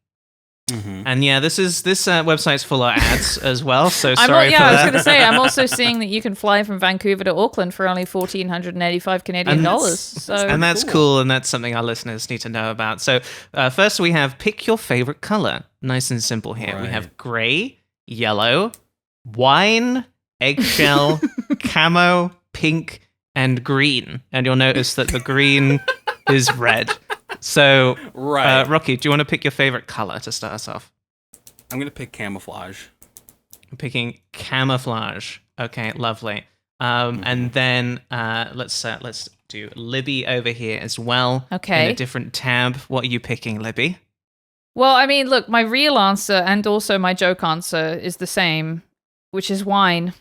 And yeah, this website's full of ads as well. So sorry for that. I was going to say, I'm also seeing that you can fly from Vancouver to Auckland for only $1,485 Canadian dollars. So and that's cool, and that's something our listeners need to know about. So first we have pick your favorite color. Nice and simple here. Right. We have gray, yellow, wine, eggshell, camo, pink, and green. And you'll notice that the green is red. So, Rocky, do you want to pick your favorite color to start us off? I'm going to pick camouflage. I'm picking camouflage. Okay, lovely. And then let's do Libby over here as well. Okay. In a different tab. What are you picking, Libby? Well, I mean, look, my real answer and also my joke answer is the same, which is wine.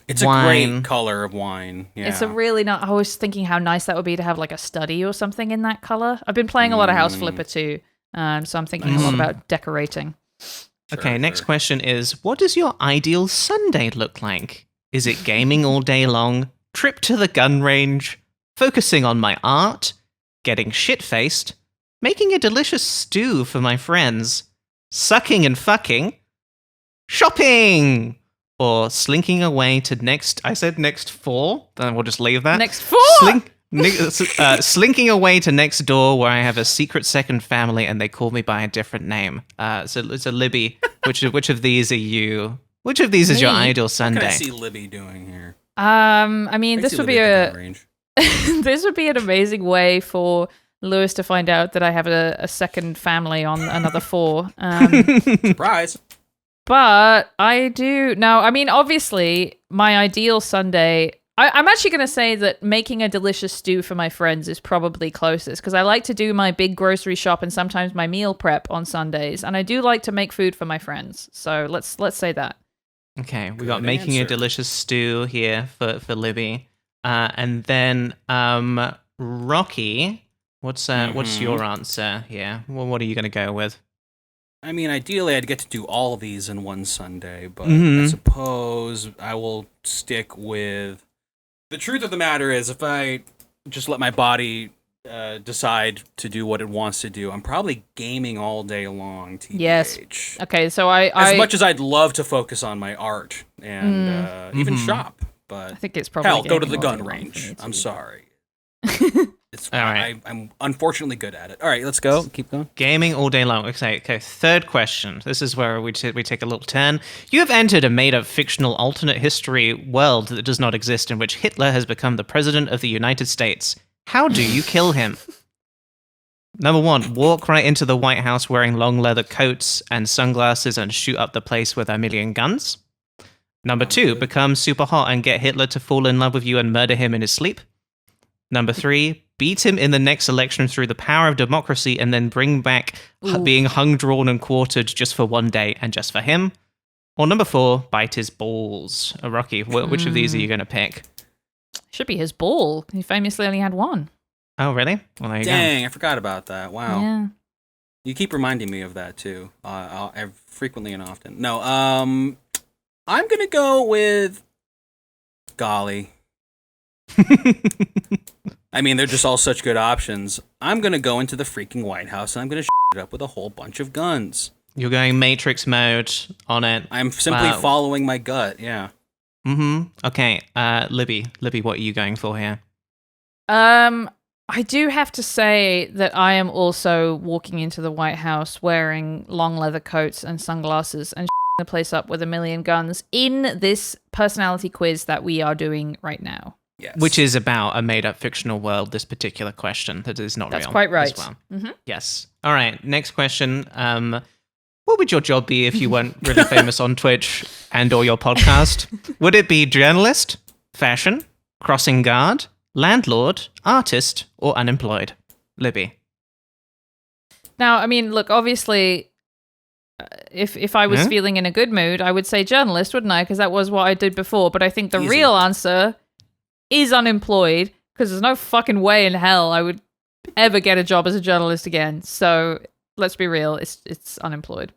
It's wine. A great color of wine. Yeah. It's a really nice. I was thinking how nice that would be to have like a study or something in that color. I've been playing a lot of House Flipper too, so I'm thinking a lot about decorating. Okay, next question is, what does your ideal Sunday look like? Is it gaming all day long, trip to the gun range, focusing on my art, getting shit-faced, making a delicious stew for my friends, sucking and fucking, shopping, or slinking away to next four, then we'll just leave that. Next four? Slinking away to next door where I have a secret second family and they call me by a different name. So Libby, which of these are you? Which of these is your ideal Sunday? What can I see Libby doing here? I mean, this would be this would be an amazing way for Lewis to find out that I have a second family on another four. Surprise. But I do... Now, I mean, obviously, my ideal Sunday... I'm actually going to say that making a delicious stew for my friends is probably closest, because I like to do my big grocery shop and sometimes my meal prep on Sundays, and I do like to make food for my friends. So let's say that. Okay, we got making a delicious stew here for Libby. And then Rocky, what's your answer here? Well, what are you going to go with? I mean, ideally, I'd get to do all of these in one Sunday, but I suppose I will stick with... The truth of the matter is, if I just let my body decide to do what it wants to do, I'm probably gaming all day long, TBH. Yes. Okay, so as much as I'd love to focus on my art and even shop, but... I think it's probably... go to the gun range. I'm sorry. It's all right. I'm unfortunately good at it. All right, let's go. Keep going. Gaming all day long. Okay. Third question. This is where we take a little turn. You have entered a made-up fictional alternate history world that does not exist, in which Hitler has become the president of the United States. How do you kill him? Number 1, walk right into the White House wearing long leather coats and sunglasses and shoot up the place with a million guns. Number 2, become super hot and get Hitler to fall in love with you and murder him in his sleep. Number 3, beat him in the next election through the power of democracy and then bring back being hung, drawn, and quartered just for one day and just for him. Or number 4, bite his balls. Rocky, which of these are you going to pick? Should be his ball. He famously only had one. Oh, really? Well, there you go. Dang, I forgot about that. Wow. Yeah. You keep reminding me of that, too. Frequently and often. No, I'm going to go with... Golly. I mean, they're just all such good options. I'm going to go into the freaking White House and I'm going to it up with a whole bunch of guns. You're going Matrix mode on it. I'm simply following my gut, yeah. Okay, Libby, what are you going for here? I do have to say that I am also walking into the White House wearing long leather coats and sunglasses and the place up with a million guns in this personality quiz that we are doing right now. Yes. Which is about a made-up fictional world, this particular question that is not real. That's quite right. As well. Mm-hmm. Yes. All right, next question. What would your job be if you weren't really famous on Twitch and or your podcast? Would it be journalist, fashion, crossing guard, landlord, artist, or unemployed? Libby. Now, I mean, look, obviously, if I was feeling in a good mood, I would say journalist, wouldn't I? Because that was what I did before. But I think the real answer is unemployed, because there's no fucking way in hell I would ever get a job as a journalist again. So let's be real, it's unemployed.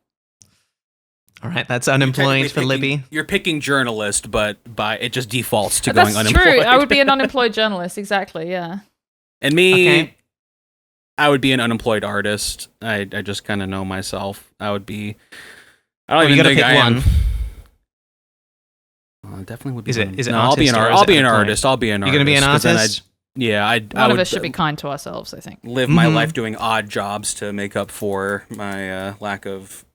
All right, that's unemployed for Libby. You're picking journalist, but it just defaults to going unemployed. That's true. I would be an unemployed journalist, exactly, yeah. And me, I would be an unemployed artist. I just kind of know myself. I would be... I don't even think I am. Definitely would be. Is it? No, I'll be an artist. I'll be an artist. I'll be an artist. You're gonna be an artist? One of us should be kind to ourselves, I think. Live my life doing odd jobs to make up for my lack of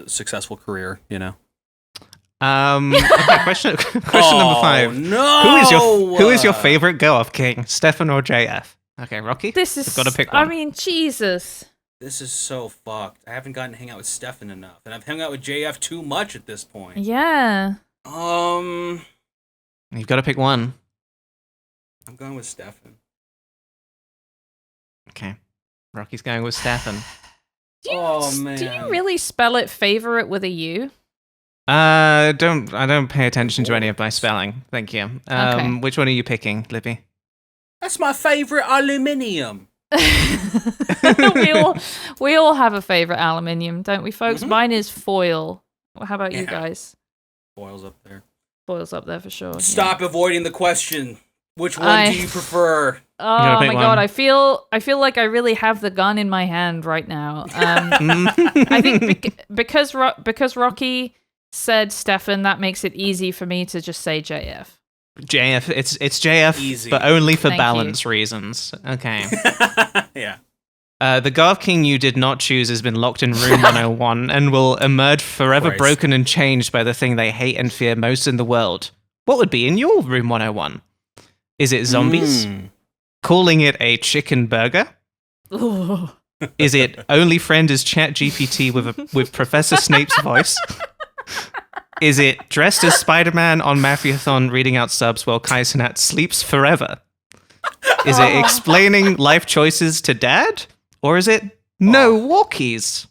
successful career. You know. Okay, question number 5. No. Who is your favorite go-off king, Stefan or JF? Okay, Rocky. You've got to pick one. I mean, Jesus. This is so fucked. I haven't gotten to hang out with Stefan enough, and I've hung out with JF too much at this point. Yeah. You've got to pick one. I'm going with Stefan. Okay. Rocky's going with Stefan. Do you really spell it favorite with a U? I don't pay attention to any of my spelling. Thank you. Okay. Which one are you picking, Libby? That's my favorite aluminium. we all have a favorite aluminium, don't we, folks? Mine is foil. How about you guys? Foil's up there. Foil's up there for sure. Stop avoiding the question. Which one do you prefer? Oh my god, I feel like I really have the gun in my hand right now. I think because Rocky said Stefan, that makes it easy for me to just say JF. JF, it's JF, easy. But only for balance reasons. Okay. Yeah. The Garv King you did not choose has been locked in room 101 and will emerge forever broken and changed by the thing they hate and fear most in the world. What would be in your room 101? Is it zombies? Calling it a chicken burger? Is it only friend is ChatGPT with Professor Snape's voice? Is it dressed as Spider-Man on Mafiathon reading out subs while Kai Cenat sleeps forever? Is it explaining life choices to dad? Or is it no walkies?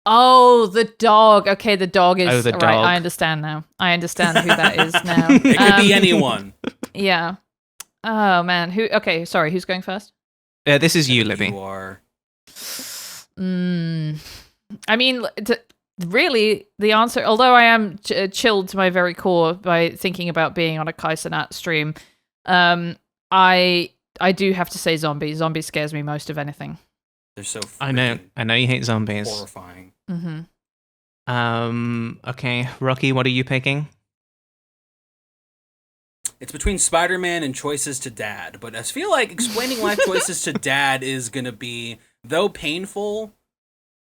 Oh, the dog. Okay, the dog is... the dog. Right, I understand now. I understand who that is now. It could be anyone. Yeah. Oh, man. Okay, sorry, who's going first? This is you, Libby. You are. I mean, really, the answer, although I am chilled to my very core by thinking about being on a Kai Cenat stream, I do have to say zombies. Zombie scares me most of anything. They're so I know you hate zombies. Horrifying. Okay, Rocky, what are you picking? It's between Spider-Man and choices to dad, but I feel like explaining life choices to dad is going to be, though painful,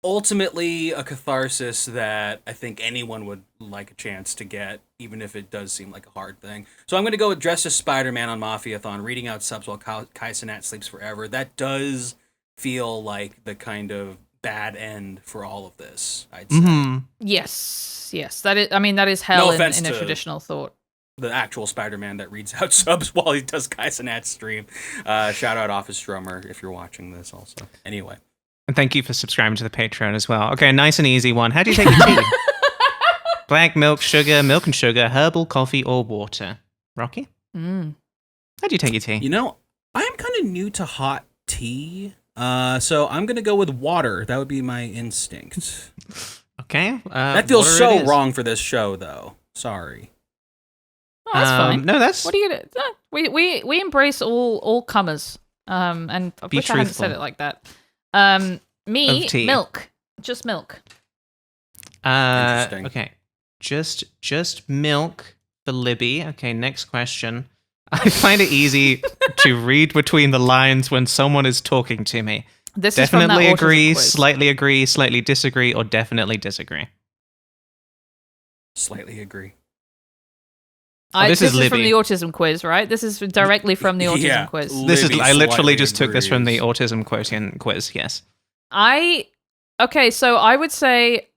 ultimately a catharsis that I think anyone would like a chance to get, even if it does seem like a hard thing. So I'm going to go with dressed as Spider-Man on Mafiathon, reading out subs while Kai Cenat sleeps forever. That does feel like the kind of bad end for all of this, I'd say. Yes. That is hell in a traditional thought. The actual Spider-Man that reads out subs while he does Kai Cenat's stream. Shout out Office Drummer if you're watching this also. Anyway. And thank you for subscribing to the Patreon as well. Okay, nice and easy one. How do you take your tea? Black milk, sugar, milk and sugar, herbal, coffee, or water? Rocky? How do you take your tea? You know, I am kind of new to hot tea. So I'm going to go with water. That would be my instinct. Okay. That feels so wrong for this show, though. Sorry. Oh, that's fine. No, that's... What are you going to... We embrace all comers. And I wish I hadn't said it like that. Milk. Just milk. Interesting. Okay. Just milk for Libby. Okay, next question. I find it easy to read between the lines when someone is talking to me. This definitely is from that agree, quiz. agree, slightly disagree, or definitely disagree. Slightly agree. this is from Libby. the autism quiz, right? This is directly from the autism Yeah. quiz. This is. Libby I literally slightly just took this from the agrees. autism quotient quiz. Yes. Okay, so I would say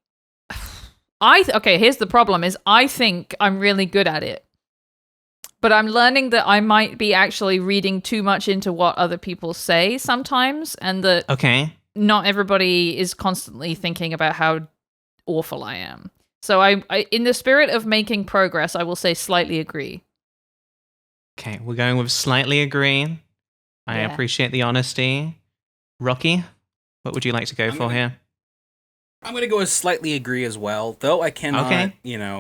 okay, here's the problem is I think I'm really good at it. But I'm learning that I might be actually reading too much into what other people say sometimes, and that Okay. not everybody is constantly thinking about how awful I am. So I in the spirit of making progress, I will say slightly agree. Okay. We're going with slightly agree. I Yeah. appreciate the honesty. Rocky, what would you like to go for here? I'm going to go with slightly agree as well, though I cannot, Okay.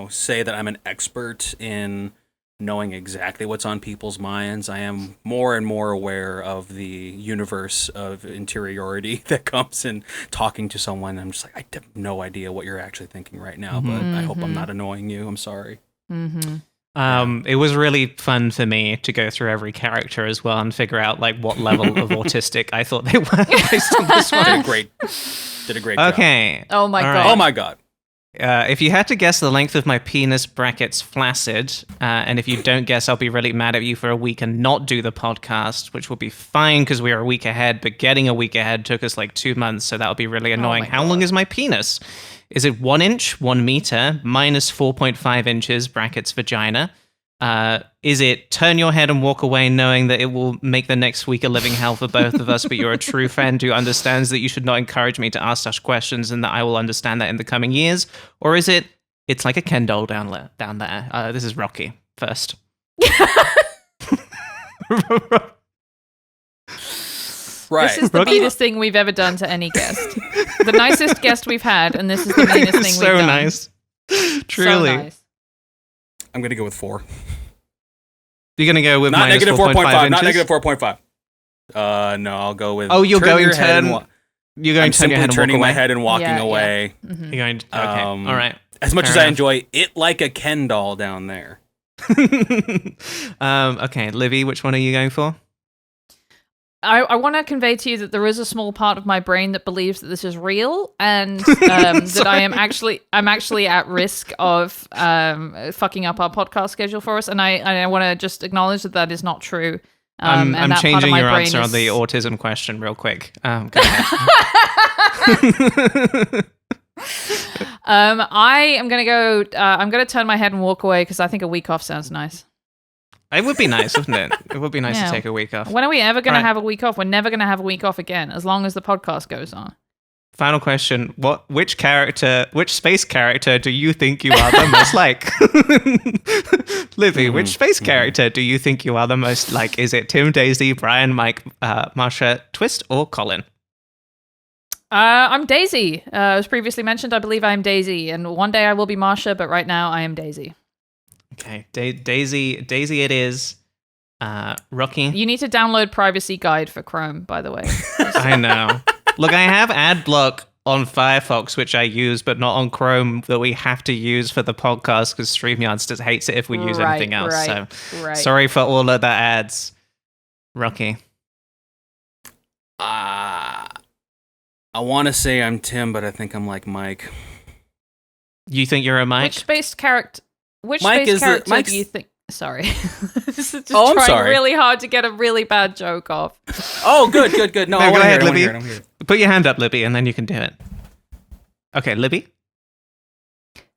say that I'm an expert in knowing exactly what's on people's minds. I am more and more aware of the universe of interiority that comes in talking to someone. I'm just like, I have no idea what you're actually thinking right now, but I hope I'm not annoying you. I'm sorry. It was really fun for me to go through every character as well and figure out like what level of autistic I thought they were based on this one. Did a great job. Okay. Oh my All god. right. Oh my god. If you had to guess the length of my penis brackets flaccid, and if you don't guess, I'll be really mad at you for a week and not do the podcast, which will be fine because we are a week ahead, but getting a week ahead took us like 2 months, so that'll be really annoying. my How long is my penis? Is it 1 inch, 1 meter, minus 4.5 inches, brackets vagina? Is it turn your head and walk away knowing that it will make the next week a living hell for both of us, but you're a true friend who understands that you should not encourage me to ask such questions and that I will understand that in the coming years? Or is it, it's like a Ken doll down there? This is Rocky first. Right. This is the meanest thing we've ever done to any guest. The nicest guest we've had, and this is the meanest thing we've So done. nice. Truly. So nice. I'm going to go with 4. You're going to go with Not minus negative 4.5 4.5. inches? Not negative 4.5. No, I'll go with. Oh, you're going your head and turn. You're going I'm to turn your simply head and walk turning my away. head and walking Yeah, yeah. away. You're going to, okay. All right. As much Fair as I enough. enjoy it, like a Ken doll down there. Okay, Livy, which one are you going for? I want to convey to you that there is a small part of my brain that believes that this is real, and that I'm actually at risk of fucking up our podcast schedule for us. And I want to just acknowledge that that is not true. I'm and that part of changing my your brain answer on is- the autism question real quick. Go ahead. I am gonna go. I'm gonna turn my head and walk away because I think a week off sounds nice. It would be nice, wouldn't it? It would be nice Yeah. to take a week off. When are we ever gonna All right. have a week off? We're never gonna have a week off again, as long as the podcast goes on. Final question: which space character do you think you are the most like? Livy, which space character do you think you are the most like? Is it Tim, Daisy, Brian, Mike, Marsha, Twist, or Colin? I'm Daisy. As previously mentioned, I believe I am Daisy, and one day I will be Marsha, but right now I am Daisy. Okay, Daisy it is. Rocky. You need to download Privacy Guide for Chrome, by the way. I know. Look, I have ad block on Firefox, which I use, but not on Chrome, that we have to use for the podcast because StreamYard just hates it if we use anything else. Right. Sorry for all of the ads. Rocky. I want to say I'm Tim, but I think I'm like Mike. You think you're a Mike? Which space character? Which Mike space is the- character Mike's- do you think? Sorry, this is just Oh, I'm trying sorry. really hard to get a really bad joke off. Oh, good. No, I go want to ahead, hear it. Libby. I'm here. Put your hand up, Libby, and then you can do it. Okay, Libby?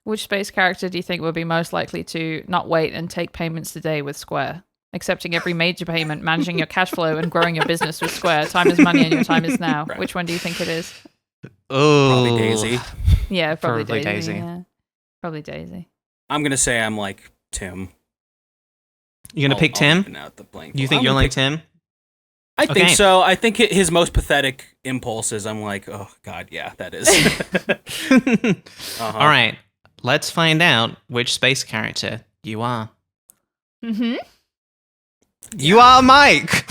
Which space character do you think would be most likely to not wait and take payments today with Square? Accepting every major payment, managing your cash flow, and growing your business with Square. Time is money and your time is now. Right. Which one do you think it is? Oh. Probably Daisy. Yeah, probably Probably Daisy. Daisy. Yeah. Probably Daisy. I'm going to say I'm like Tim. You're going to pick Tim? even out the playing You field. think I'm you're gonna like pick- Tim? I think Okay. so. I think his most pathetic impulses, I'm like, oh, God, yeah, that is. All right. Let's find out which space character you are. Mm-hmm. You are Mike.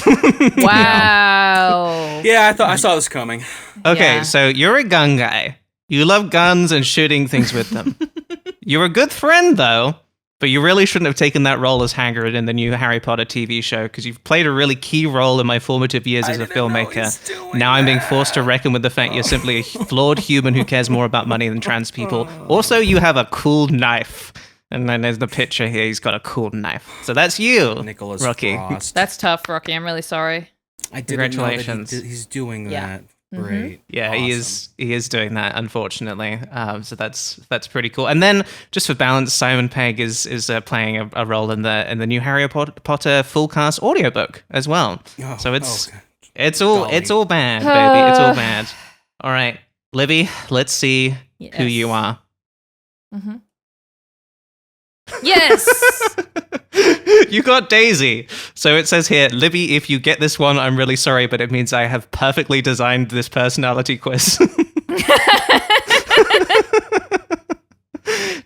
Wow. Yeah, I saw this coming. Okay, Yeah. so you're a gun guy. You love guns and shooting things with them. You're a good friend, though, but you really shouldn't have taken that role as Hagrid in the new Harry Potter TV show because you've played a really key role in my formative years as a filmmaker. Now I'm being forced to reckon with the fact you're simply a flawed human who cares more about money than trans people. Also, you have a cool knife. And then there's the picture here. He's got a cool knife. So that's you, Nicholas Rocky. Frost. That's tough, Rocky. I'm really sorry. I didn't know that Congratulations. he's doing Yeah. that. Great. Yeah, Awesome. he is doing that, unfortunately. So that's pretty cool. And then, just for balance, Simon Pegg is playing a role in the new Harry Potter full cast audiobook as well. Oh, So it's okay. it's Golly. all bad, baby. It's all bad. All right, Libby, let's see who Yes. you are. Mm-hmm. Yes. You got Daisy. So it says here, Libby, if you get this one, I'm really sorry, but it means I have perfectly designed this personality quiz.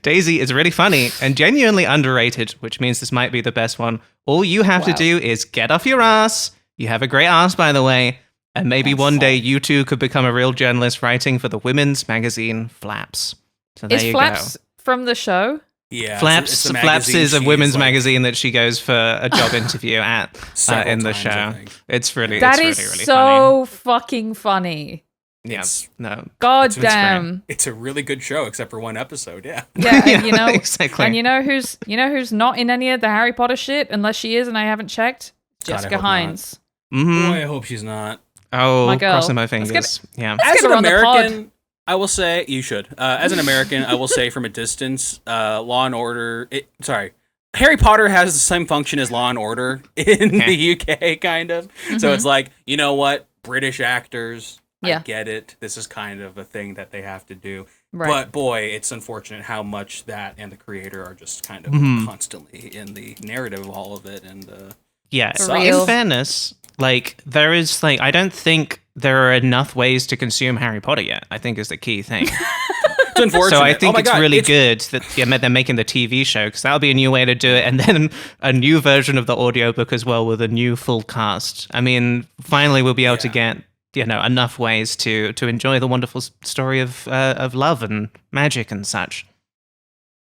Daisy is really funny and genuinely underrated, which means this might be the best one. All you have to Wow. do is get off your ass. You have a great ass, by the way. And maybe one day you two could become a real journalist writing for the women's magazine Flaps. So there Is you Flaps go. from the show? Yeah, Flaps, it's a Flaps magazine is a she's, women's like, magazine that she goes for a job interview at several in the times, I show. think. It's really, That it's is really, really so fucking funny. funny. Yeah, It's- no. God It's great. damn. It's a really good show, except for one episode. Yeah. Yeah, and you know, exactly. and you know who's not in any of the Harry Potter shit, unless she is, and I haven't checked. God, I Jessica hope not. Hynes. Mhm. Boy, I hope she's not. Oh, My girl. crossing my Let's fingers. Yeah. Let's As get an her on the pod. American, I will say you should. As an American, I will say from a distance, Law and Order. Harry Potter has the same function as Law and Order in the UK, kind of. So it's like, you know what, British actors. Yeah. I get it. This is kind of a thing that they have to do. Right. But boy, it's unfortunate how much that and the creator are just kind of constantly in the narrative of all of it. And Yeah, For in real. fairness, like there is like I don't think there are enough ways to consume Harry Potter yet. I think is the key thing. it's unfortunate. So I think oh my it's God, really good that they're making the TV show because that'll be a new way to do it, and then a new version of the audiobook as well with a new full cast. I mean, finally we'll be able to get enough ways to enjoy the wonderful story of love and magic and such.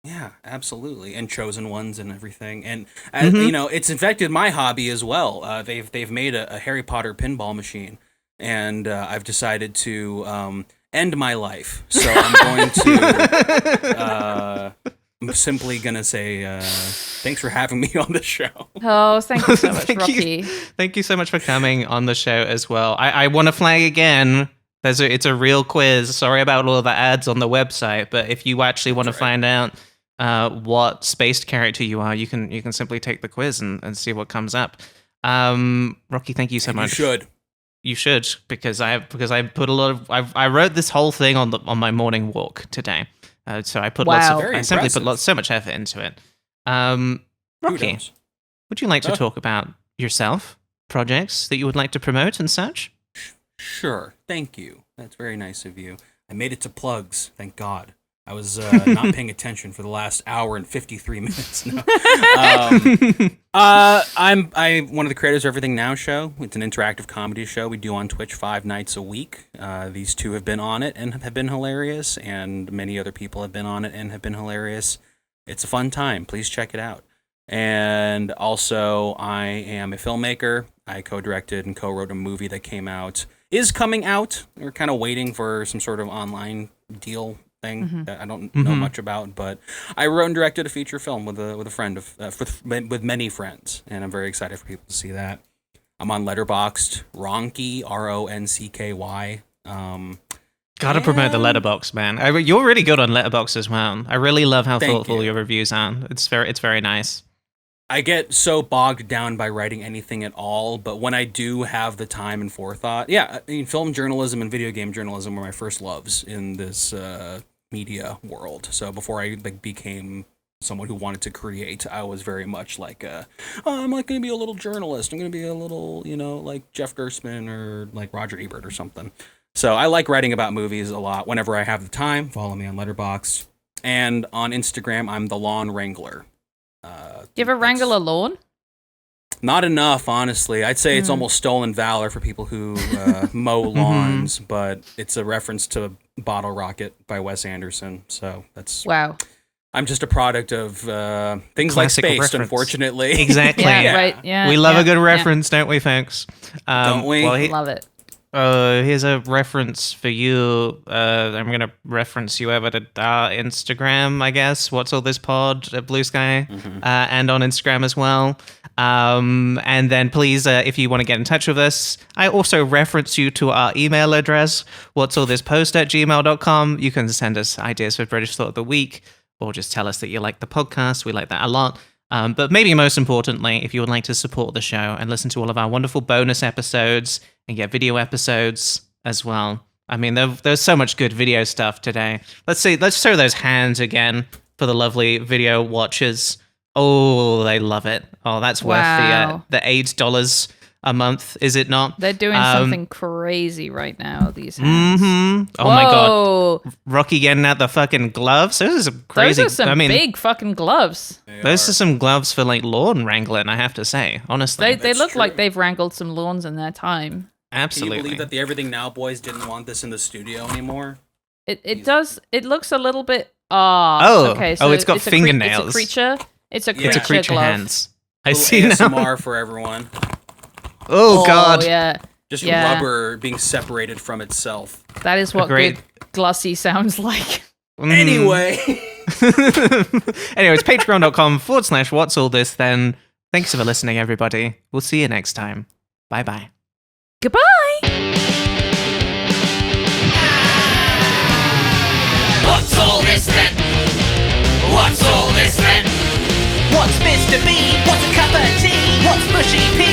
Yeah, absolutely, and chosen ones and everything, and you know, it's infected my hobby as well. They've made a Harry Potter pinball machine, and I've decided to end my life. So I'm going to. I'm simply gonna say thanks for having me on the show. Oh, thank you so much, Thank Rocky. you. Thank you so much for coming on the show as well. I want to flag again. It's a real quiz. Sorry about all the ads on the website, but if you actually want to find out what spaced character you are, you can simply take the quiz and see what comes up. Rocky, thank you so And much. You should. You should because I put a lot of I wrote this whole thing on my morning walk today. So I put Wow. Very I simply put impressive. so much effort into it. Rocky, Kudos. would you like to Oh. talk about yourself, projects that you would like to promote and such? Sure. Thank you. That's very nice of you. I made it to plugs. Thank God. I was not paying attention for the last hour and 53 minutes. No. I'm one of the creators of Everything Now show. It's an interactive comedy show we do on Twitch 5 nights a week. These two have been on it and have been hilarious, and many other people have been on it and have been hilarious. It's a fun time. Please check it out. And also, I am a filmmaker. I co-directed and co-wrote a movie that is coming out. We're kind of waiting for some sort of online deal thing that I don't know much about, but I wrote and directed a feature film with a friend with many friends, and I'm very excited for people to see that. I'm on Letterboxd, Ronky, Roncky. Gotta promote the Letterbox, man. You're really good on Letterbox as well. I really love how Thank thoughtful you. your reviews are. It's very nice. I get so bogged down by writing anything at all, but when I do have the time and forethought, I mean, film journalism and video game journalism were my first loves in this media world. So before I became someone who wanted to create, I was very much like, I'm like going to be a little journalist. I'm going to be a little, like Jeff Gerstmann or like Roger Ebert or something. So I like writing about movies a lot. Whenever I have the time, follow me on Letterboxd. And on Instagram, I'm the Lawn Wrangler. Do you ever wrangle a lawn? Not enough, honestly. I'd say it's almost stolen valor for people who mow lawns, but it's a reference to Bottle Rocket by Wes Anderson. So that's Wow. I'm just a product of things Classic like Spaced, reference. unfortunately. Exactly. Yeah, right. Yeah. We love yeah, a good yeah. reference, don't we, folks? Don't we? Well, Love it. Here's a reference for you. I'm gonna reference you over to our Instagram, I guess. What's all this pod at Blue Sky, and on Instagram as well. And then please, if you want to get in touch with us, I also reference you to our email address, whatsallthispost@gmail.com. You can send us ideas for British Thought of the Week, or just tell us that you like the podcast. We like that a lot. But maybe most importantly, if you would like to support the show and listen to all of our wonderful bonus episodes and get video episodes as well. I mean, there's so much good video stuff today. Let's show those hands again for the lovely video watchers. Oh, they love it. Oh, that's worth the $8 a month, is it not? They're doing something crazy right now, these hands. Oh my god. Rocky getting out the fucking gloves. Those are crazy. Those are some big fucking gloves. Those are some gloves for like lawn wrangling, I have to say, honestly. They look like they've wrangled some lawns in their time. Absolutely. Can you believe that the Everything Now boys didn't want this in the studio anymore? It does. It looks a little bit. Okay. So it's got fingernails. It's a creature glove. Hands. I see ASMR now. for everyone. Oh god. Yeah. Just rubber being separated from itself. That is what good glossy sounds like. Anyway. Anyways, patreon.com/what's all this then. Thanks for listening, everybody. We'll see you next time. Bye-bye. Goodbye. What's all this then? What's all this then? What's Mr. B? What's a cup of tea? What's mushy pea?